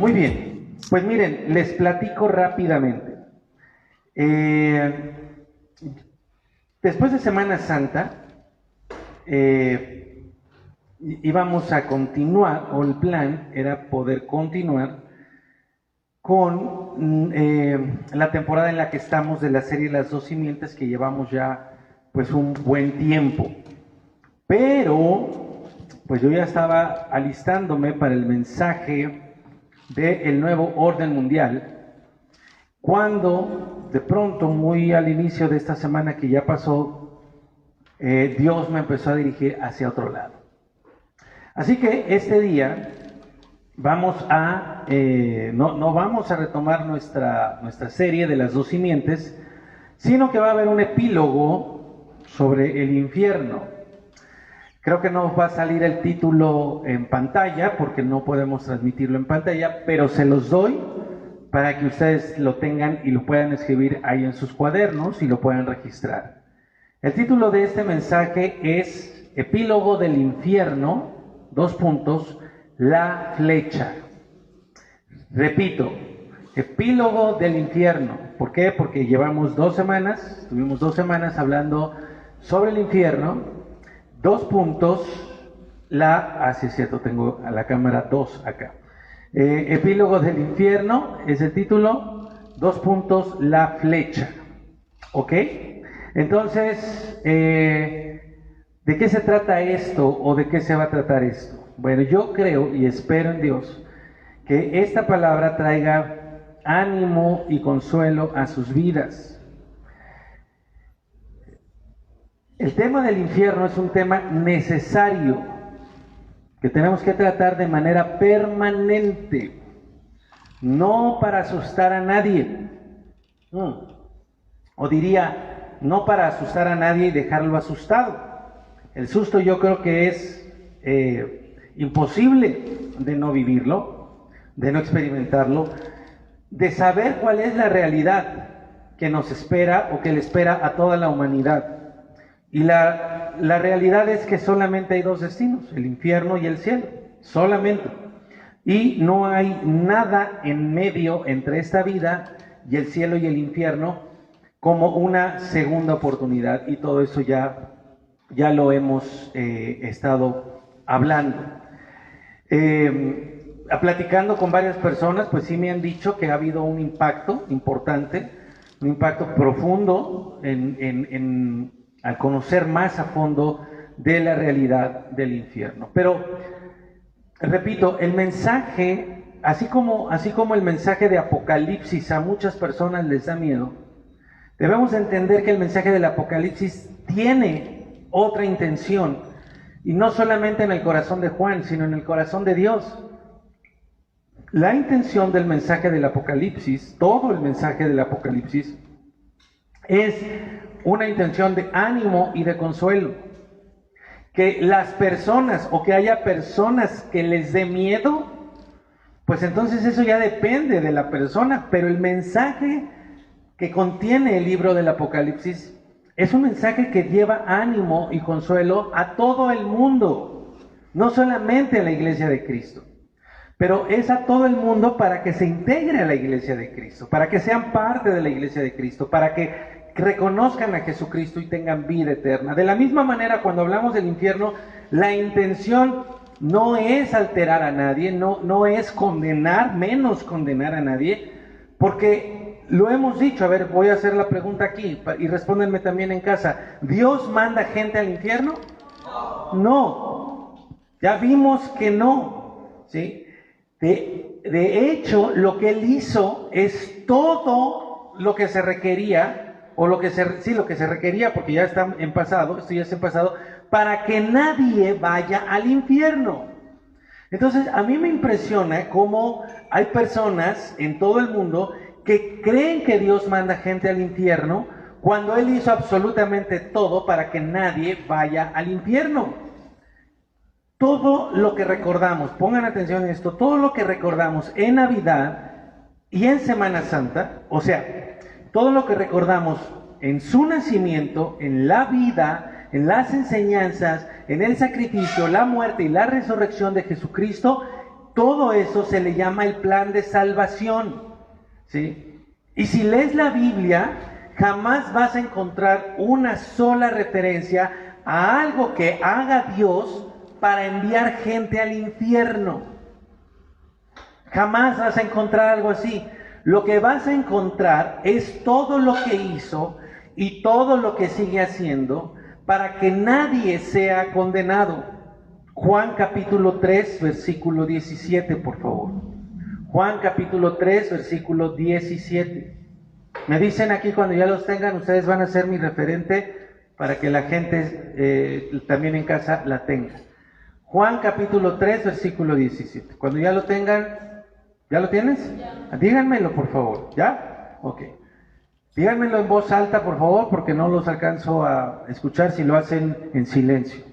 Muy bien, pues miren, les platico rápidamente. Después de Semana Santa, íbamos a continuar, o el plan era poder continuar con la temporada en la que estamos de la serie Las Dos Simientes, que llevamos ya pues un buen tiempo. Pero pues yo ya estaba alistándome para el mensaje del nuevo orden mundial, cuando de pronto, muy al inicio de esta semana que ya pasó, Dios me empezó a dirigir hacia otro lado. Así que este día vamos a, no vamos a retomar nuestra serie de Las Dos Simientes, sino que va a haber un epílogo sobre el infierno. Creo que no va a salir el título en pantalla, porque no podemos transmitirlo en pantalla, pero se los doy para que ustedes lo tengan y lo puedan escribir ahí en sus cuadernos y lo puedan registrar. El título de este mensaje es Epílogo del Infierno, : la flecha. Repito, Epílogo del Infierno. ¿Por qué? Porque llevamos estuvimos 2 semanas hablando sobre el infierno. : sí es cierto, tengo a la cámara 2 acá. Epílogo del Infierno es el título, : la flecha. ¿Ok? Entonces, ¿de qué se trata esto o de qué se va a tratar esto? Bueno, yo creo y espero en Dios que esta palabra traiga ánimo y consuelo a sus vidas. El tema del infierno es un tema necesario que tenemos que tratar de manera permanente, no para asustar a nadie, o diría, no para asustar a nadie y dejarlo asustado. El susto yo creo que es imposible de no vivirlo, de no experimentarlo, de saber cuál es la realidad que nos espera o que le espera a toda la humanidad. Y la realidad es que solamente hay 2 destinos, el infierno y el cielo, solamente. Y no hay nada en medio entre esta vida y el cielo y el infierno como una segunda oportunidad. Y todo eso ya lo hemos estado hablando. Platicando con varias personas, pues sí me han dicho que ha habido un impacto importante, un impacto profundo al conocer más a fondo de la realidad del infierno. Pero, repito, el mensaje, así como el mensaje de Apocalipsis a muchas personas les da miedo, debemos entender que el mensaje del Apocalipsis tiene otra intención, y no solamente en el corazón de Juan, sino en el corazón de Dios. La intención del mensaje del Apocalipsis, todo el mensaje del Apocalipsis, es una intención de ánimo y de consuelo. Que las personas, o que haya personas que les dé miedo, pues entonces eso ya depende de la persona, pero el mensaje que contiene el libro del Apocalipsis es un mensaje que lleva ánimo y consuelo a todo el mundo, no solamente a la iglesia de Cristo, pero es a todo el mundo para que se integre a la iglesia de Cristo, para que sean parte de la iglesia de Cristo, para que reconozcan a Jesucristo y tengan vida eterna. De la misma manera, cuando hablamos del infierno, la intención no es alterar a nadie, no es condenar, menos condenar a nadie, porque lo hemos dicho. A ver, voy a hacer la pregunta aquí y respóndanme también en casa. ¿Dios manda gente al infierno? No. Ya vimos que no, ¿sí? De hecho, lo que Él hizo es todo lo que se requería, o lo que se requería, porque ya está en pasado, esto ya está en pasado, para que nadie vaya al infierno. Entonces, a mí me impresiona cómo hay personas en todo el mundo que creen que Dios manda gente al infierno, cuando Él hizo absolutamente todo para que nadie vaya al infierno. Todo lo que recordamos, pongan atención en esto, todo lo que recordamos en Navidad y en Semana Santa, o sea, todo lo que recordamos en su nacimiento, en la vida, en las enseñanzas, en el sacrificio, la muerte y la resurrección de Jesucristo, Todo eso se le llama el plan de salvación, ¿sí? Y si lees la Biblia, jamás vas a encontrar una sola referencia a algo que haga Dios para enviar gente al infierno. Jamás vas a encontrar algo así. Lo que vas a encontrar es todo lo que hizo y todo lo que sigue haciendo para que nadie sea condenado. Juan capítulo 3, versículo 17, por favor. Juan capítulo 3, versículo 17. Me dicen aquí cuando ya los tengan, ustedes van a ser mi referente para que la gente también en casa la tenga. Juan capítulo 3, versículo 17. Cuando ya lo tengan, ¿ya lo tienes? Ya. Díganmelo, por favor. ¿Ya? Ok. Díganmelo en voz alta, por favor, porque no los alcanzo a escuchar si lo hacen en silencio.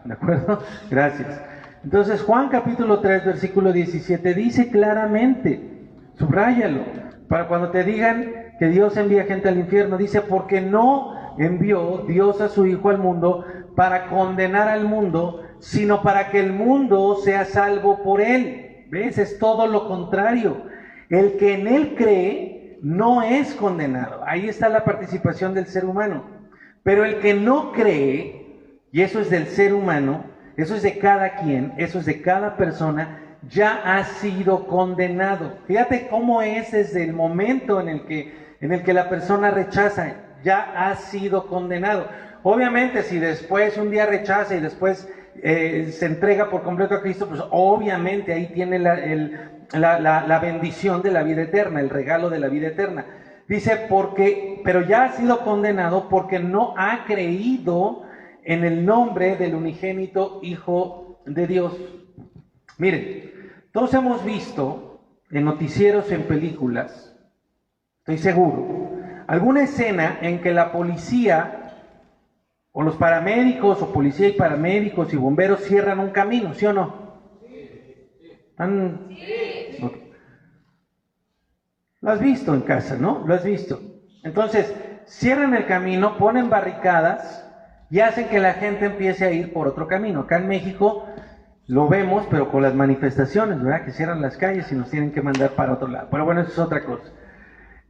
¿De acuerdo? Gracias. Entonces, Juan capítulo 3, versículo 17 dice claramente, subráyalo, para cuando te digan que Dios envía gente al infierno, dice, porque no envió Dios a su Hijo al mundo para condenar al mundo, sino para que el mundo sea salvo por él. ¿Ves? Es todo lo contrario. El que en él cree no es condenado. Ahí está la participación del ser humano. Pero el que no cree, y eso es del ser humano, eso es de cada quien, eso es de cada persona, ya ha sido condenado. Fíjate cómo es desde el momento en el que la persona rechaza, ya ha sido condenado. Obviamente, si después un día rechaza y después se entrega por completo a Cristo, pues obviamente ahí tiene la bendición de la vida eterna, el regalo de la vida eterna. Dice, pero ya ha sido condenado porque no ha creído en el nombre del unigénito Hijo de Dios. Miren, todos hemos visto en noticieros, en películas, estoy seguro, alguna escena en que la policía, o los paramédicos, o policía y paramédicos y bomberos cierran un camino, ¿sí o no? Sí. Okay. Lo has visto en casa, ¿no? Lo has visto. Entonces, cierran el camino, ponen barricadas, y hacen que la gente empiece a ir por otro camino. Acá en México lo vemos, pero con las manifestaciones, ¿verdad? Que cierran las calles y nos tienen que mandar para otro lado. Pero bueno, eso es otra cosa.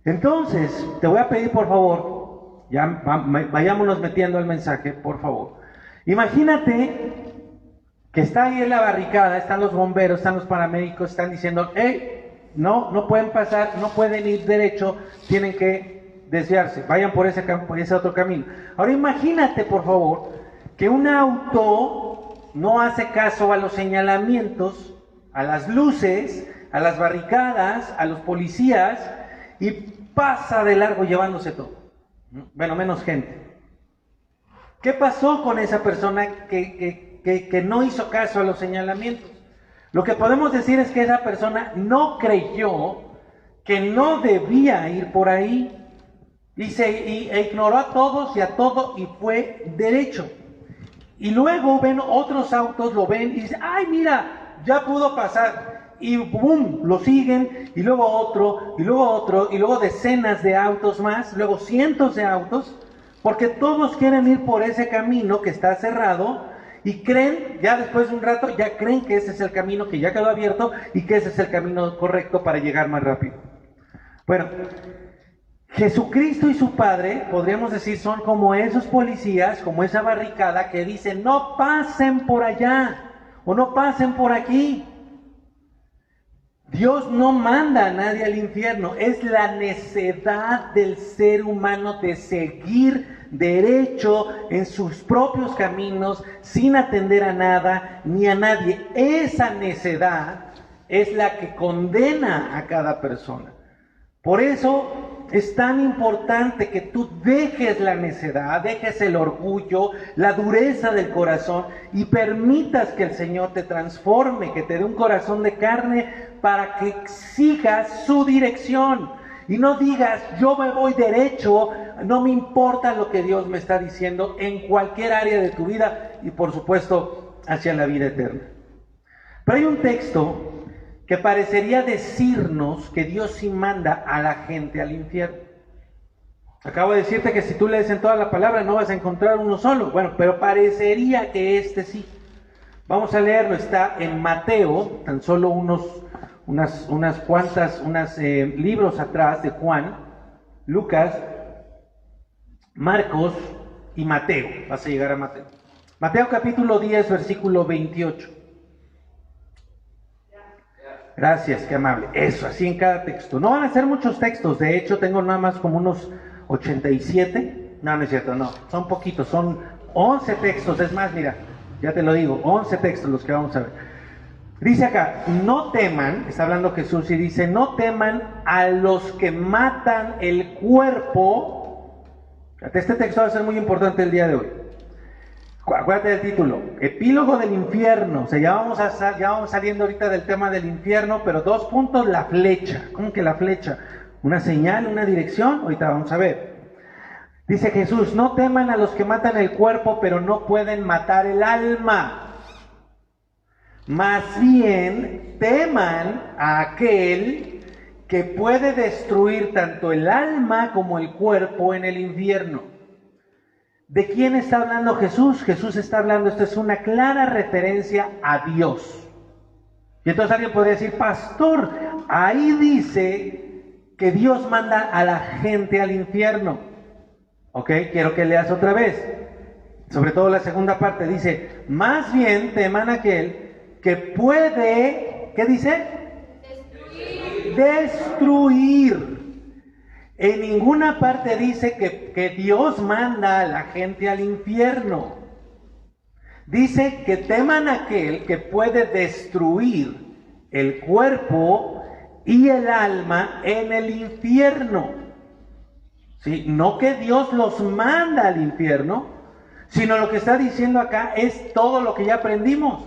Entonces, te voy a pedir, por favor, ya vayámonos metiendo al mensaje, por favor. Imagínate que está ahí en la barricada, están los bomberos, están los paramédicos, están diciendo, no pueden pasar, no pueden ir derecho, tienen que desviarse, vayan por ese otro camino. Ahora imagínate, por favor, que un auto no hace caso a los señalamientos, a las luces, a las barricadas, a los policías, y pasa de largo llevándose todo. Bueno, menos gente. ¿Qué pasó con esa persona que no hizo caso a los señalamientos? Lo que podemos decir es que esa persona no creyó que no debía ir por ahí. E ignoró a todos y a todo y fue derecho. Y luego ven otros autos, lo ven y dicen, ¡ay, mira! Ya pudo pasar. Y ¡boom! Lo siguen, y luego otro, y luego otro, y luego decenas de autos más, luego cientos de autos, porque todos quieren ir por ese camino que está cerrado, y creen, ya después de un rato, ya creen que ese es el camino que ya quedó abierto, y que ese es el camino correcto para llegar más rápido. Bueno, Jesucristo y su Padre, podríamos decir, son como esos policías, como esa barricada que dicen, no pasen por allá, o no pasen por aquí. Dios no manda a nadie al infierno, es la necedad del ser humano de seguir derecho en sus propios caminos, sin atender a nada ni a nadie. Esa necedad es la que condena a cada persona. Por eso es tan importante que tú dejes la necedad, dejes el orgullo, la dureza del corazón y permitas que el Señor te transforme, que te dé un corazón de carne para que sigas su dirección. Y no digas, yo me voy derecho, no me importa lo que Dios me está diciendo en cualquier área de tu vida y por supuesto hacia la vida eterna. Pero hay un texto que parecería decirnos que Dios sí manda a la gente al infierno. Acabo de decirte que si tú lees en toda la palabra no vas a encontrar uno solo. Bueno, pero parecería que este sí. Vamos a leerlo, está en Mateo, tan solo unas cuantas libros atrás de Juan, Lucas, Marcos y Mateo. Vas a llegar a Mateo. Mateo capítulo 10, versículo 28. Gracias, qué amable. Eso, así en cada texto. No van a ser muchos textos, de hecho tengo nada más como unos 87. No, no es cierto, no, son poquitos, son 11 textos. Es más, mira, ya te lo digo, 11 textos los que vamos a ver. Dice acá, no teman, está hablando Jesús y dice, no teman a los que matan el cuerpo. Este texto va a ser muy importante el día de hoy. Acuérdate del título, epílogo del infierno. O sea, ya vamos saliendo ahorita del tema del infierno, pero 2 puntos, la flecha. ¿Cómo que la flecha? Una señal, una dirección, ahorita vamos a ver. Dice Jesús, no teman a los que matan el cuerpo, pero no pueden matar el alma. Más bien, teman a aquel que puede destruir tanto el alma como el cuerpo en el infierno. ¿De quién está hablando Jesús? Jesús está hablando, esto es una clara referencia a Dios. Y entonces alguien podría decir, pastor, ahí dice que Dios manda a la gente al infierno. Ok, quiero que leas otra vez. Sobre todo la segunda parte, dice, más bien teman a aquel que puede, ¿qué dice? Destruir. En ninguna parte dice que Dios manda a la gente al infierno. Dice que teman a aquel que puede destruir el cuerpo y el alma en el infierno. ¿Sí? No que Dios los manda al infierno, sino lo que está diciendo acá es todo lo que ya aprendimos.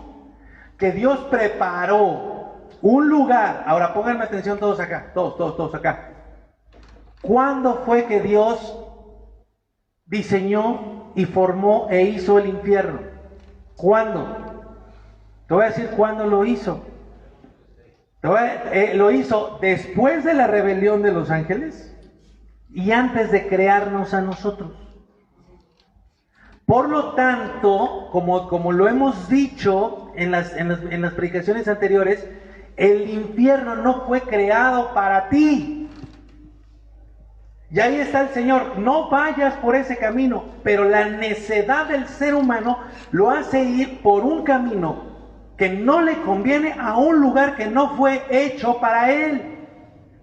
Que Dios preparó un lugar. Ahora pónganme atención todos acá, todos acá. ¿Cuándo fue que Dios diseñó y formó e hizo el infierno? ¿Cuándo? Te voy a decir cuándo lo hizo. Lo hizo después de la rebelión de los ángeles y antes de crearnos a nosotros. Por lo tanto, como lo hemos dicho en las predicaciones anteriores, el infierno no fue creado para ti. Y ahí está el Señor, no vayas por ese camino, pero la necedad del ser humano lo hace ir por un camino que no le conviene a un lugar que no fue hecho para él,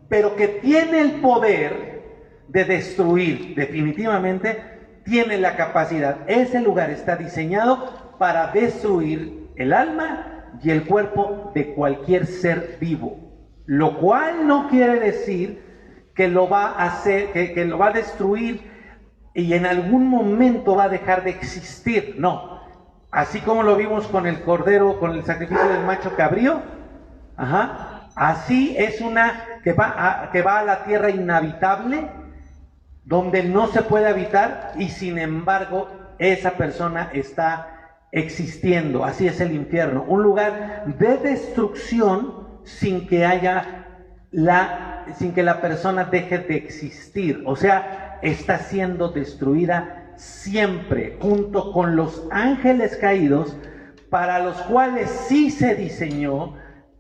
pero que tiene el poder de destruir. Definitivamente tiene la capacidad. Ese lugar está diseñado para destruir el alma y el cuerpo de cualquier ser vivo, lo cual no quiere decir que lo va a hacer, que lo va a destruir y en algún momento va a dejar de existir. No, así como lo vimos con el cordero, con el sacrificio del macho cabrío, así es una que va a la tierra inhabitable, donde no se puede habitar y sin embargo esa persona está existiendo. Así es el infierno, un lugar de destrucción sin que la persona deje de existir. O sea, está siendo destruida siempre, junto con los ángeles caídos, para los cuales sí se diseñó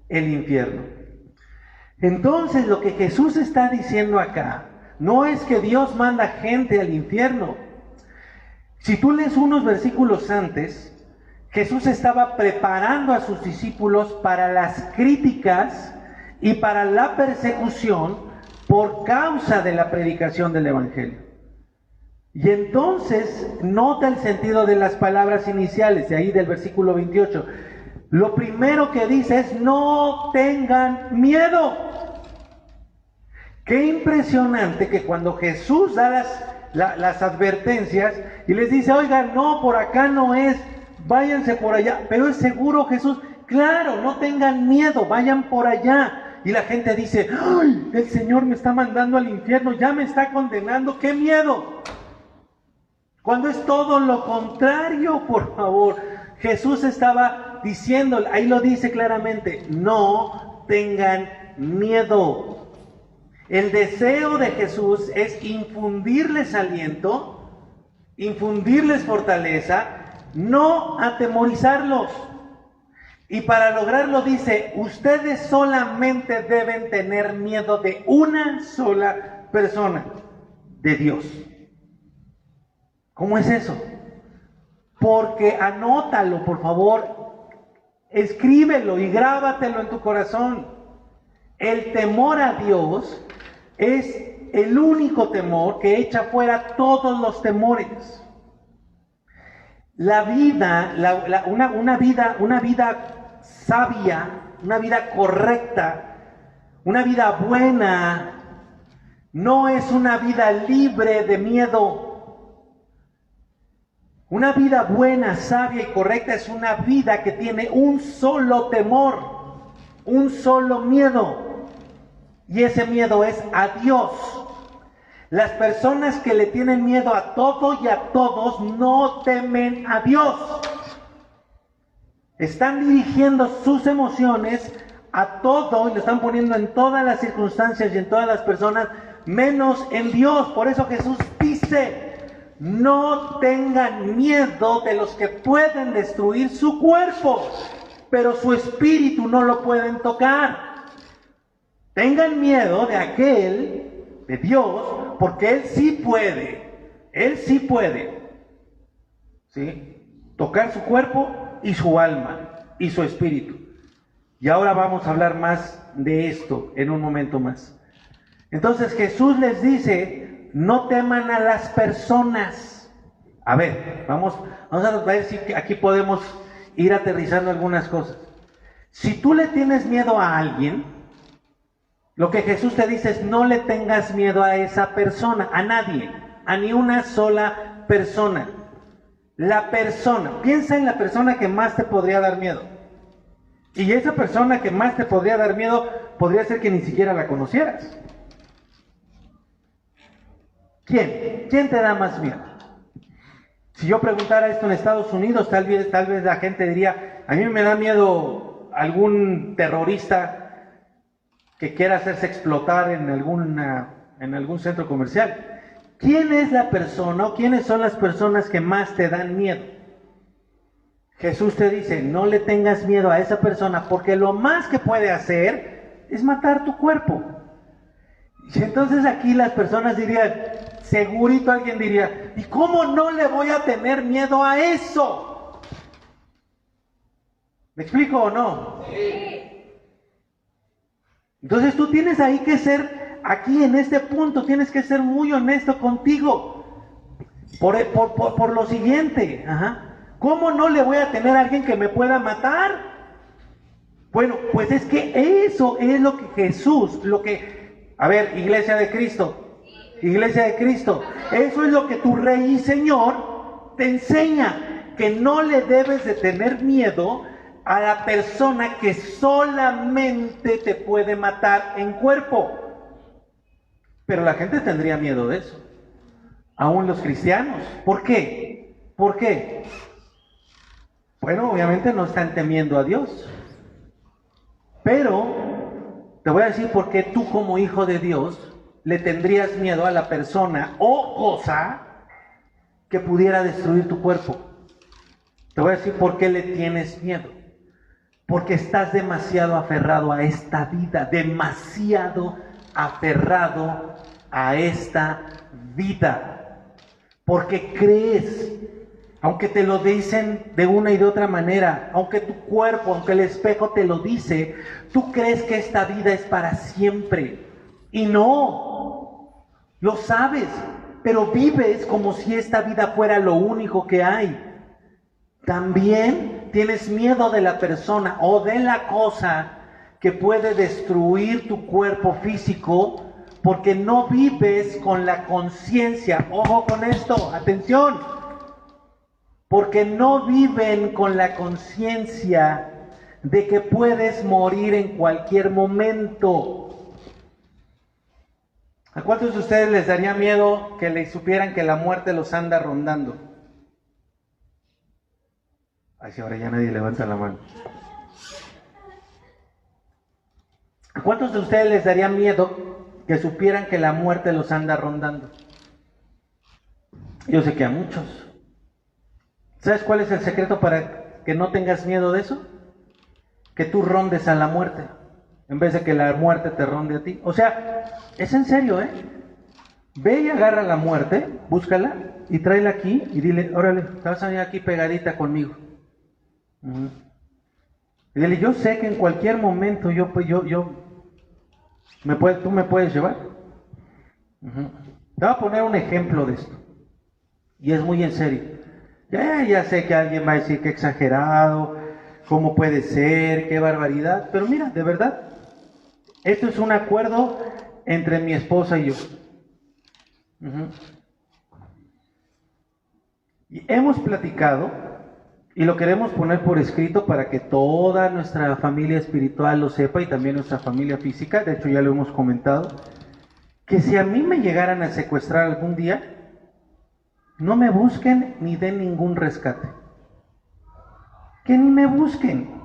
el infierno. Entonces, lo que Jesús está diciendo acá, no es que Dios manda gente al infierno. Si tú lees unos versículos antes, Jesús estaba preparando a sus discípulos para las críticas y para la persecución por causa de la predicación del Evangelio. Y entonces nota el sentido de las palabras iniciales, de ahí del versículo 28. Lo primero que dice es: no tengan miedo. Qué impresionante que cuando Jesús da las advertencias y les dice: oigan, no, por acá no es, váyanse por allá. Pero es seguro Jesús, claro, no tengan miedo, vayan por allá. Y la gente dice: ¡ay! El Señor me está mandando al infierno, ya me está condenando, ¡qué miedo! Cuando es todo lo contrario, por favor. Jesús estaba diciendo, ahí lo dice claramente: no tengan miedo. El deseo de Jesús es infundirles aliento, infundirles fortaleza, no atemorizarlos. Y para lograrlo dice, ustedes solamente deben tener miedo de una sola persona, de Dios. ¿Cómo es eso? Porque anótalo, por favor, escríbelo y grábatelo en tu corazón. El temor a Dios es el único temor que echa fuera todos los temores. La vida, una vida sabia, una vida correcta, una vida buena, no es una vida libre de miedo. Una vida buena, sabia y correcta es una vida que tiene un solo temor, un solo miedo, y ese miedo es a Dios. Las personas que le tienen miedo a todo y a todos no temen a Dios. Están dirigiendo sus emociones a todo y lo están poniendo en todas las circunstancias y en todas las personas, menos en Dios. Por eso Jesús dice, no tengan miedo de los que pueden destruir su cuerpo, pero su espíritu no lo pueden tocar. Tengan miedo de aquel, de Dios, porque Él sí puede, ¿sí? Tocar su cuerpo y su alma y su espíritu. Y ahora vamos a hablar más de esto en un momento más. Entonces Jesús les dice, no teman a las personas. A ver, vamos a ver si aquí podemos ir aterrizando algunas cosas. Si tú le tienes miedo a alguien, lo que Jesús te dice es no le tengas miedo a esa persona, a nadie, a ni una sola persona. La persona, piensa en la persona que más te podría dar miedo. Y esa persona que más te podría dar miedo podría ser que ni siquiera la conocieras. ¿Quién? ¿Quién te da más miedo? Si yo preguntara esto en Estados Unidos, tal vez la gente diría, a mí me da miedo algún terrorista que quiera hacerse explotar en algún centro comercial. ¿Quién es la persona o quiénes son las personas que más te dan miedo? Jesús te dice, no le tengas miedo a esa persona porque lo más que puede hacer es matar tu cuerpo. Y entonces aquí las personas dirían, segurito alguien diría, ¿y cómo no le voy a tener miedo a eso? ¿Me explico o no? Sí. Entonces tú tienes ahí que ser, aquí en este punto, tienes que ser muy honesto contigo. Por lo siguiente, ¿cómo no le voy a tener a alguien que me pueda matar? Bueno, pues es que eso es lo que Jesús, a ver, Iglesia de Cristo, eso es lo que tu Rey y Señor te enseña, que no le debes de tener miedo a la persona que solamente te puede matar en cuerpo. Pero la gente tendría miedo de eso. Aún los cristianos. ¿Por qué? ¿Por qué? Bueno, obviamente no están temiendo a Dios. Pero te voy a decir por qué tú como hijo de Dios le tendrías miedo a la persona o cosa que pudiera destruir tu cuerpo. Te voy a decir por qué le tienes miedo. Porque estás demasiado aferrado a esta vida, demasiado aferrado a esta vida. Porque crees, aunque te lo dicen de una y de otra manera, aunque tu cuerpo, aunque el espejo te lo dice, tú crees que esta vida es para siempre. Y no, lo sabes, pero vives como si esta vida fuera lo único que hay. También tienes miedo de la persona o de la cosa que puede destruir tu cuerpo físico porque no vives con la conciencia. Ojo con esto, atención. Porque no viven con la conciencia de que puedes morir en cualquier momento. ¿A cuántos de ustedes les daría miedo que les supieran que la muerte los anda rondando? Ay, si ahora ya nadie levanta la mano. ¿A cuántos de ustedes les daría miedo que supieran que la muerte los anda rondando? Yo sé que a muchos. ¿Sabes cuál es el secreto para que no tengas miedo de eso? que tú rondes a la muerte, en vez de que la muerte te ronde a ti. O sea, es en serio, ¿eh? Ve y agarra la muerte, búscala y tráela aquí y dile, órale, te vas a venir aquí pegadita conmigo. Y dile, yo sé que en cualquier momento tú me puedes llevar. Te voy a poner un ejemplo de esto. Y es muy en serio. Ya sé que alguien va a decir que exagerado, cómo puede ser, qué barbaridad. Pero mira, de verdad, esto es un acuerdo entre mi esposa y yo. Y hemos platicado y lo queremos poner por escrito para que toda nuestra familia espiritual lo sepa y también nuestra familia física. De hecho ya lo hemos comentado, que si a mí me llegaran a secuestrar algún día, no me busquen ni den ningún rescate, que ni me busquen.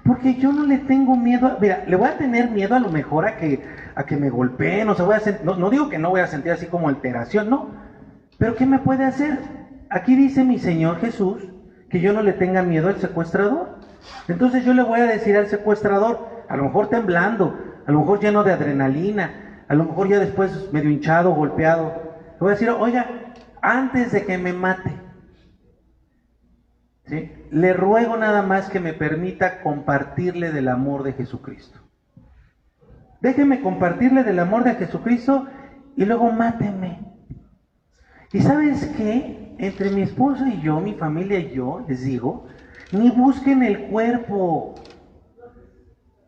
Porque yo no le tengo miedo. Mira, le voy a tener miedo a lo mejor a que me golpeen, o sea, no digo que no voy a sentir así como alteración, no, pero ¿qué me puede hacer? Aquí dice mi Señor Jesús que yo no le tenga miedo al secuestrador. Entonces yo le voy a decir al secuestrador, a lo mejor temblando, a lo mejor lleno de adrenalina, a lo mejor ya después medio hinchado, golpeado, le voy a decir, oiga, antes de que me mate, ¿sí?, le ruego nada más que me permita compartirle del amor de Jesucristo. Déjeme compartirle del amor de Jesucristo y luego máteme. ¿Y sabes qué? Entre mi esposa y yo, mi familia y yo, les digo, ni busquen el cuerpo,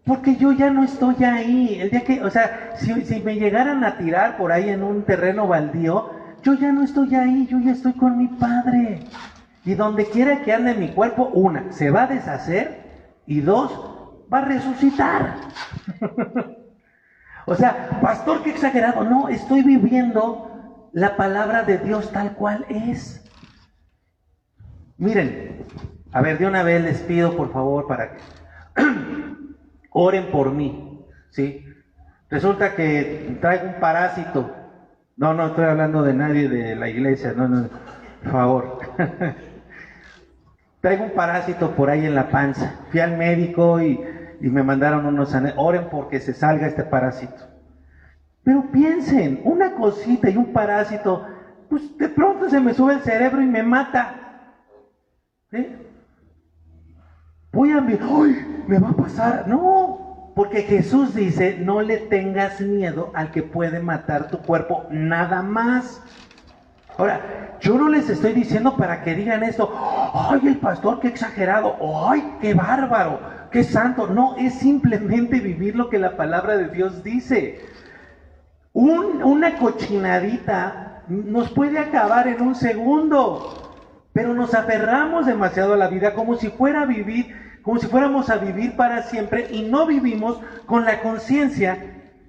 porque yo ya no estoy ahí. El día que, o sea, si me llegaran a tirar por ahí en un terreno baldío, yo ya no estoy ahí, yo ya estoy con mi Padre. Y donde quiera que ande mi cuerpo, una, se va a deshacer, y dos, va a resucitar. O sea, pastor, qué exagerado. No, estoy viviendo la palabra de Dios tal cual es. Miren, a ver, de una vez les pido por favor para que oren por mí, ¿sí? Resulta que traigo un parásito. No estoy hablando de nadie de la iglesia, no, por favor. Traigo un parásito por ahí en la panza. Fui al médico y me mandaron unos oren porque se salga este parásito. Pero piensen, una cosita y un parásito, pues de pronto se me sube el cerebro y me mata. ¿Sí? Voy a ver, ¡ay! Me va a pasar. No, porque Jesús dice, no le tengas miedo al que puede matar tu cuerpo, nada más. Ahora, yo no les estoy diciendo para que digan esto, ¡ay, el pastor, qué exagerado! ¡Ay, qué bárbaro! ¡Qué santo! No, es simplemente vivir lo que la palabra de Dios dice. Una cochinadita nos puede acabar en un segundo, pero nos aferramos demasiado a la vida como si fuéramos a vivir para siempre y no vivimos con la conciencia.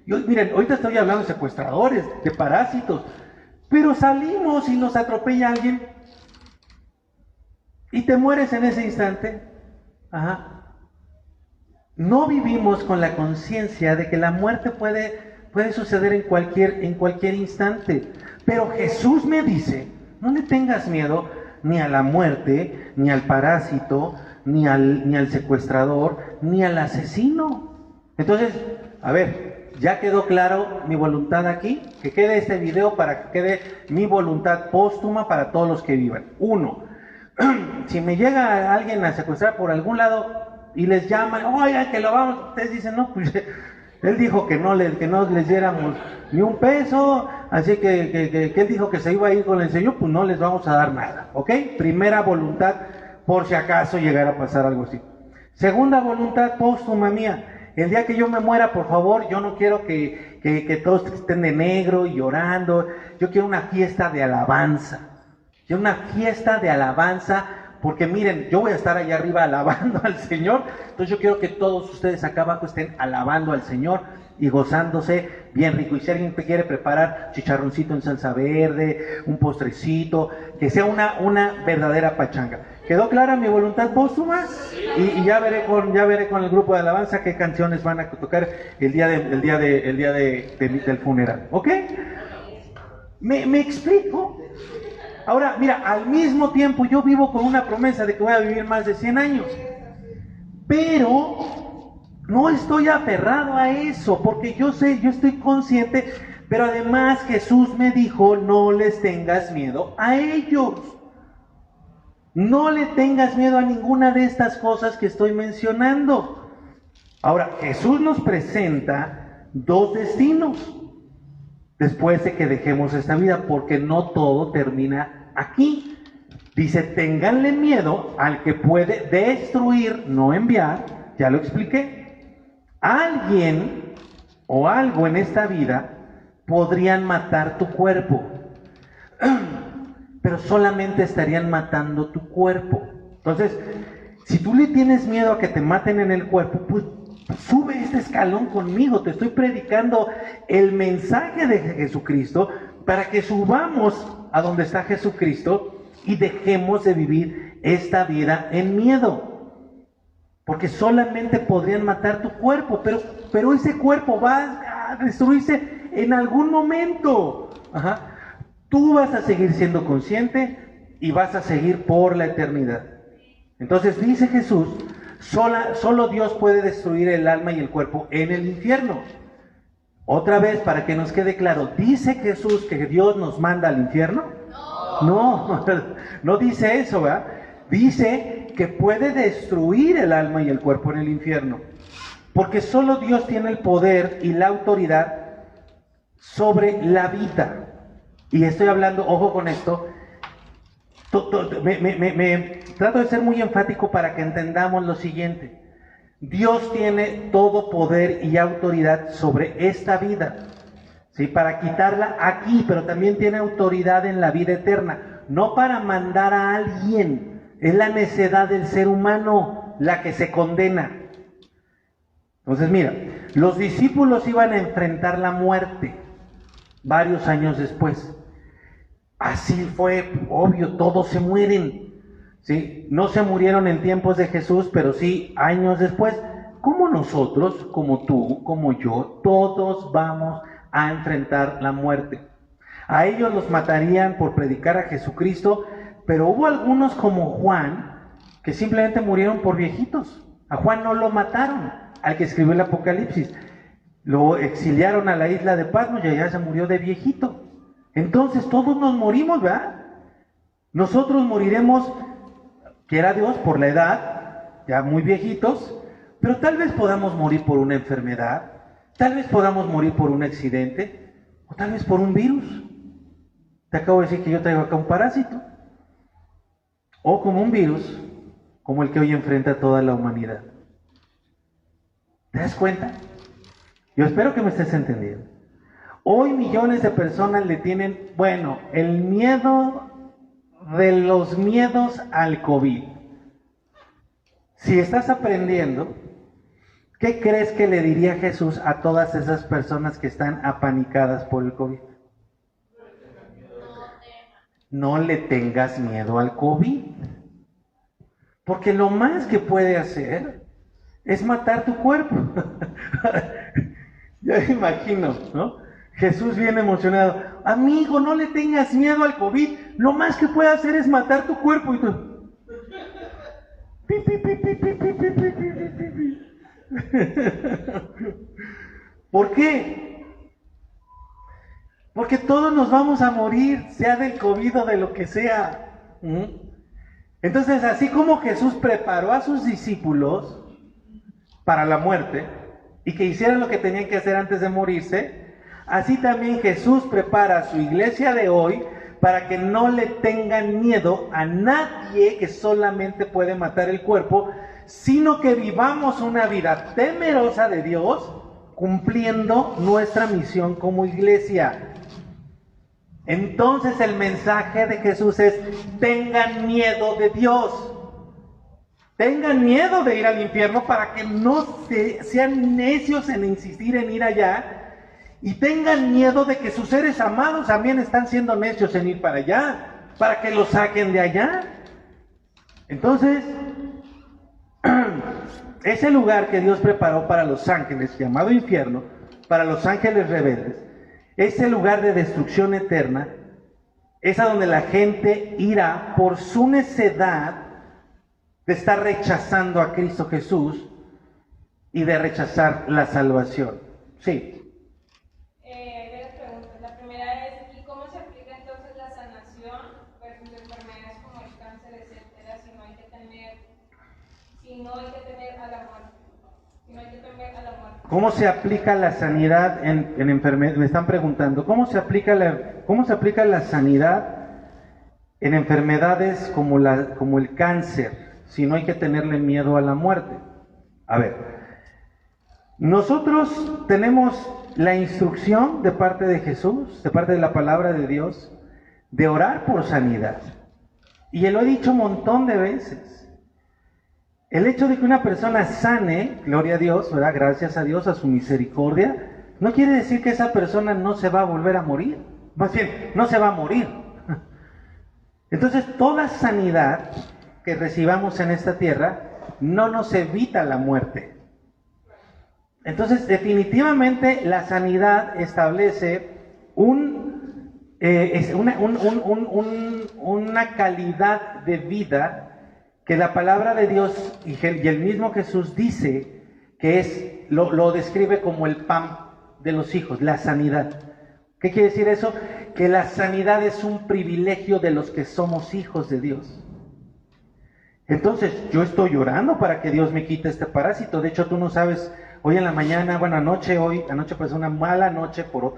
Miren, ahorita estoy hablando de secuestradores, de parásitos, pero salimos y nos atropella alguien y te mueres en ese instante. No vivimos con la conciencia de que la muerte puede suceder en cualquier instante. Pero Jesús me dice, no le tengas miedo ni a la muerte, ni al parásito, ni al secuestrador, ni al asesino. Entonces, a ver, ya quedó claro mi voluntad aquí. Que quede este video para que quede mi voluntad póstuma para todos los que vivan. 1, si me llega alguien a secuestrar por algún lado y les llaman, oigan, que lo vamos, ustedes dicen, no, pues él dijo que no les diéramos ni un peso, así que él dijo que se iba a ir con el Señor, pues no les vamos a dar nada, ¿ok? Primera voluntad, por si acaso llegara a pasar algo así. Segunda voluntad póstuma mía, el día que yo me muera, por favor, yo no quiero que todos estén de negro y llorando, yo quiero una fiesta de alabanza, porque miren, yo voy a estar allá arriba alabando al Señor, entonces yo quiero que todos ustedes acá abajo estén alabando al Señor y gozándose bien rico. Y si alguien quiere preparar chicharroncito en salsa verde, un postrecito, que sea una verdadera pachanga. ¿Quedó clara mi voluntad póstuma? Y ya veré con el grupo de alabanza qué canciones van a tocar el día del funeral, ¿ok? ¿Me explico? Ahora, mira, al mismo tiempo yo vivo con una promesa de que voy a vivir más de 100 años. Pero no estoy aferrado a eso, porque yo sé, yo estoy consciente, pero además Jesús me dijo, no les tengas miedo a ellos. No le tengas miedo a ninguna de estas cosas que estoy mencionando. Ahora, Jesús nos presenta dos destinos después de que dejemos esta vida, porque no todo termina aquí. Dice, ténganle miedo al que puede destruir, no enviar, ya lo expliqué. Alguien o algo en esta vida podrían matar tu cuerpo, pero solamente estarían matando tu cuerpo. Entonces, si tú le tienes miedo a que te maten en el cuerpo, pues sube este escalón conmigo. Te estoy predicando el mensaje de Jesucristo para que subamos a donde está Jesucristo y dejemos de vivir esta vida en miedo. Porque solamente podrían matar tu cuerpo, pero ese cuerpo va a destruirse en algún momento. Ajá. Tú vas a seguir siendo consciente y vas a seguir por la eternidad. Entonces dice Jesús, solo Dios puede destruir el alma y el cuerpo en el infierno. Otra vez, para que nos quede claro, ¿dice Jesús que Dios nos manda al infierno? No dice eso, ¿verdad? Dice que puede destruir el alma y el cuerpo en el infierno. Porque solo Dios tiene el poder y la autoridad sobre la vida. Y estoy hablando, ojo con esto, trato de ser muy enfático para que entendamos lo siguiente. Dios tiene todo poder y autoridad sobre esta vida, ¿sí? Para quitarla aquí, pero también tiene autoridad en la vida eterna, no para mandar a alguien. Es la necedad del ser humano la que se condena. Entonces mira, los discípulos iban a enfrentar la muerte varios años después. Así fue, obvio, todos se mueren, ¿sí? No se murieron en tiempos de Jesús, pero sí años después. Como nosotros, como tú, como yo, todos vamos a enfrentar la muerte. A ellos los matarían por predicar a Jesucristo, pero hubo algunos como Juan, que simplemente murieron por viejitos. A Juan no lo mataron, al que escribió el Apocalipsis. Lo exiliaron a la isla de Patmos y allá se murió de viejito. Entonces todos nos morimos, ¿verdad? Nosotros moriremos, quiera Dios, por la edad, ya muy viejitos, pero tal vez podamos morir por una enfermedad, tal vez podamos morir por un accidente, o tal vez por un virus. Te acabo de decir que yo traigo acá un parásito, o como un virus, como el que hoy enfrenta toda la humanidad. ¿Te das cuenta? Yo espero que me estés entendiendo. Hoy millones de personas le tienen, el miedo de los miedos al COVID. Si estás aprendiendo, ¿qué crees que le diría Jesús a todas esas personas que están apanicadas por el COVID? No le tengas miedo al COVID. Porque lo más que puede hacer es matar tu cuerpo. Ya me imagino, ¿no? Jesús viene emocionado. Amigo, no le tengas miedo al COVID. Lo más que puede hacer es matar tu cuerpo. Y tú... ¿Por qué? Porque todos nos vamos a morir, sea del COVID o de lo que sea. Entonces, así como Jesús preparó a sus discípulos para la muerte y que hicieran lo que tenían que hacer antes de morirse, así también Jesús prepara a su iglesia de hoy para que no le tengan miedo a nadie que solamente puede matar el cuerpo, sino que vivamos una vida temerosa de Dios, cumpliendo nuestra misión como iglesia. Entonces el mensaje de Jesús es: tengan miedo de Dios. Tengan miedo de ir al infierno para que no sean necios en insistir en ir allá. Y tengan miedo de que sus seres amados también están siendo necios en ir para allá, para que los saquen de allá. Entonces, ese lugar que Dios preparó para los ángeles, llamado infierno, para los ángeles rebeldes, ese lugar de destrucción eterna, es a donde la gente irá por su necedad de estar rechazando a Cristo Jesús y de rechazar la salvación. Sí. Varias preguntas. La primera es, ¿y cómo se aplica entonces la sanación versus enfermedades como el cáncer, etcétera, si no hay que temer a la muerte? Si no hay que temer a la muerte. ¿Cómo se aplica la sanidad en enfermedades? Me están preguntando, ¿cómo se aplica la sanidad en enfermedades como el cáncer, si no hay que tenerle miedo a la muerte? A ver, nosotros tenemos la instrucción de parte de Jesús, de parte de la palabra de Dios, de orar por sanidad. Y él lo he dicho un montón de veces. El hecho de que una persona sane, gloria a Dios, ¿verdad? Gracias a Dios, a su misericordia, no quiere decir que esa persona no se va a volver a morir. Más bien, no se va a morir. Entonces, toda sanidad que recibamos en esta tierra no nos evita la muerte. Entonces, definitivamente la sanidad establece una calidad de vida que la palabra de Dios y el mismo Jesús dice que lo describe como el pan de los hijos, la sanidad. ¿Qué quiere decir eso? Que la sanidad es un privilegio de los que somos hijos de Dios. Entonces, yo estoy orando para que Dios me quite este parásito. De hecho, tú no sabes, hoy en la mañana, anoche pasó una mala noche por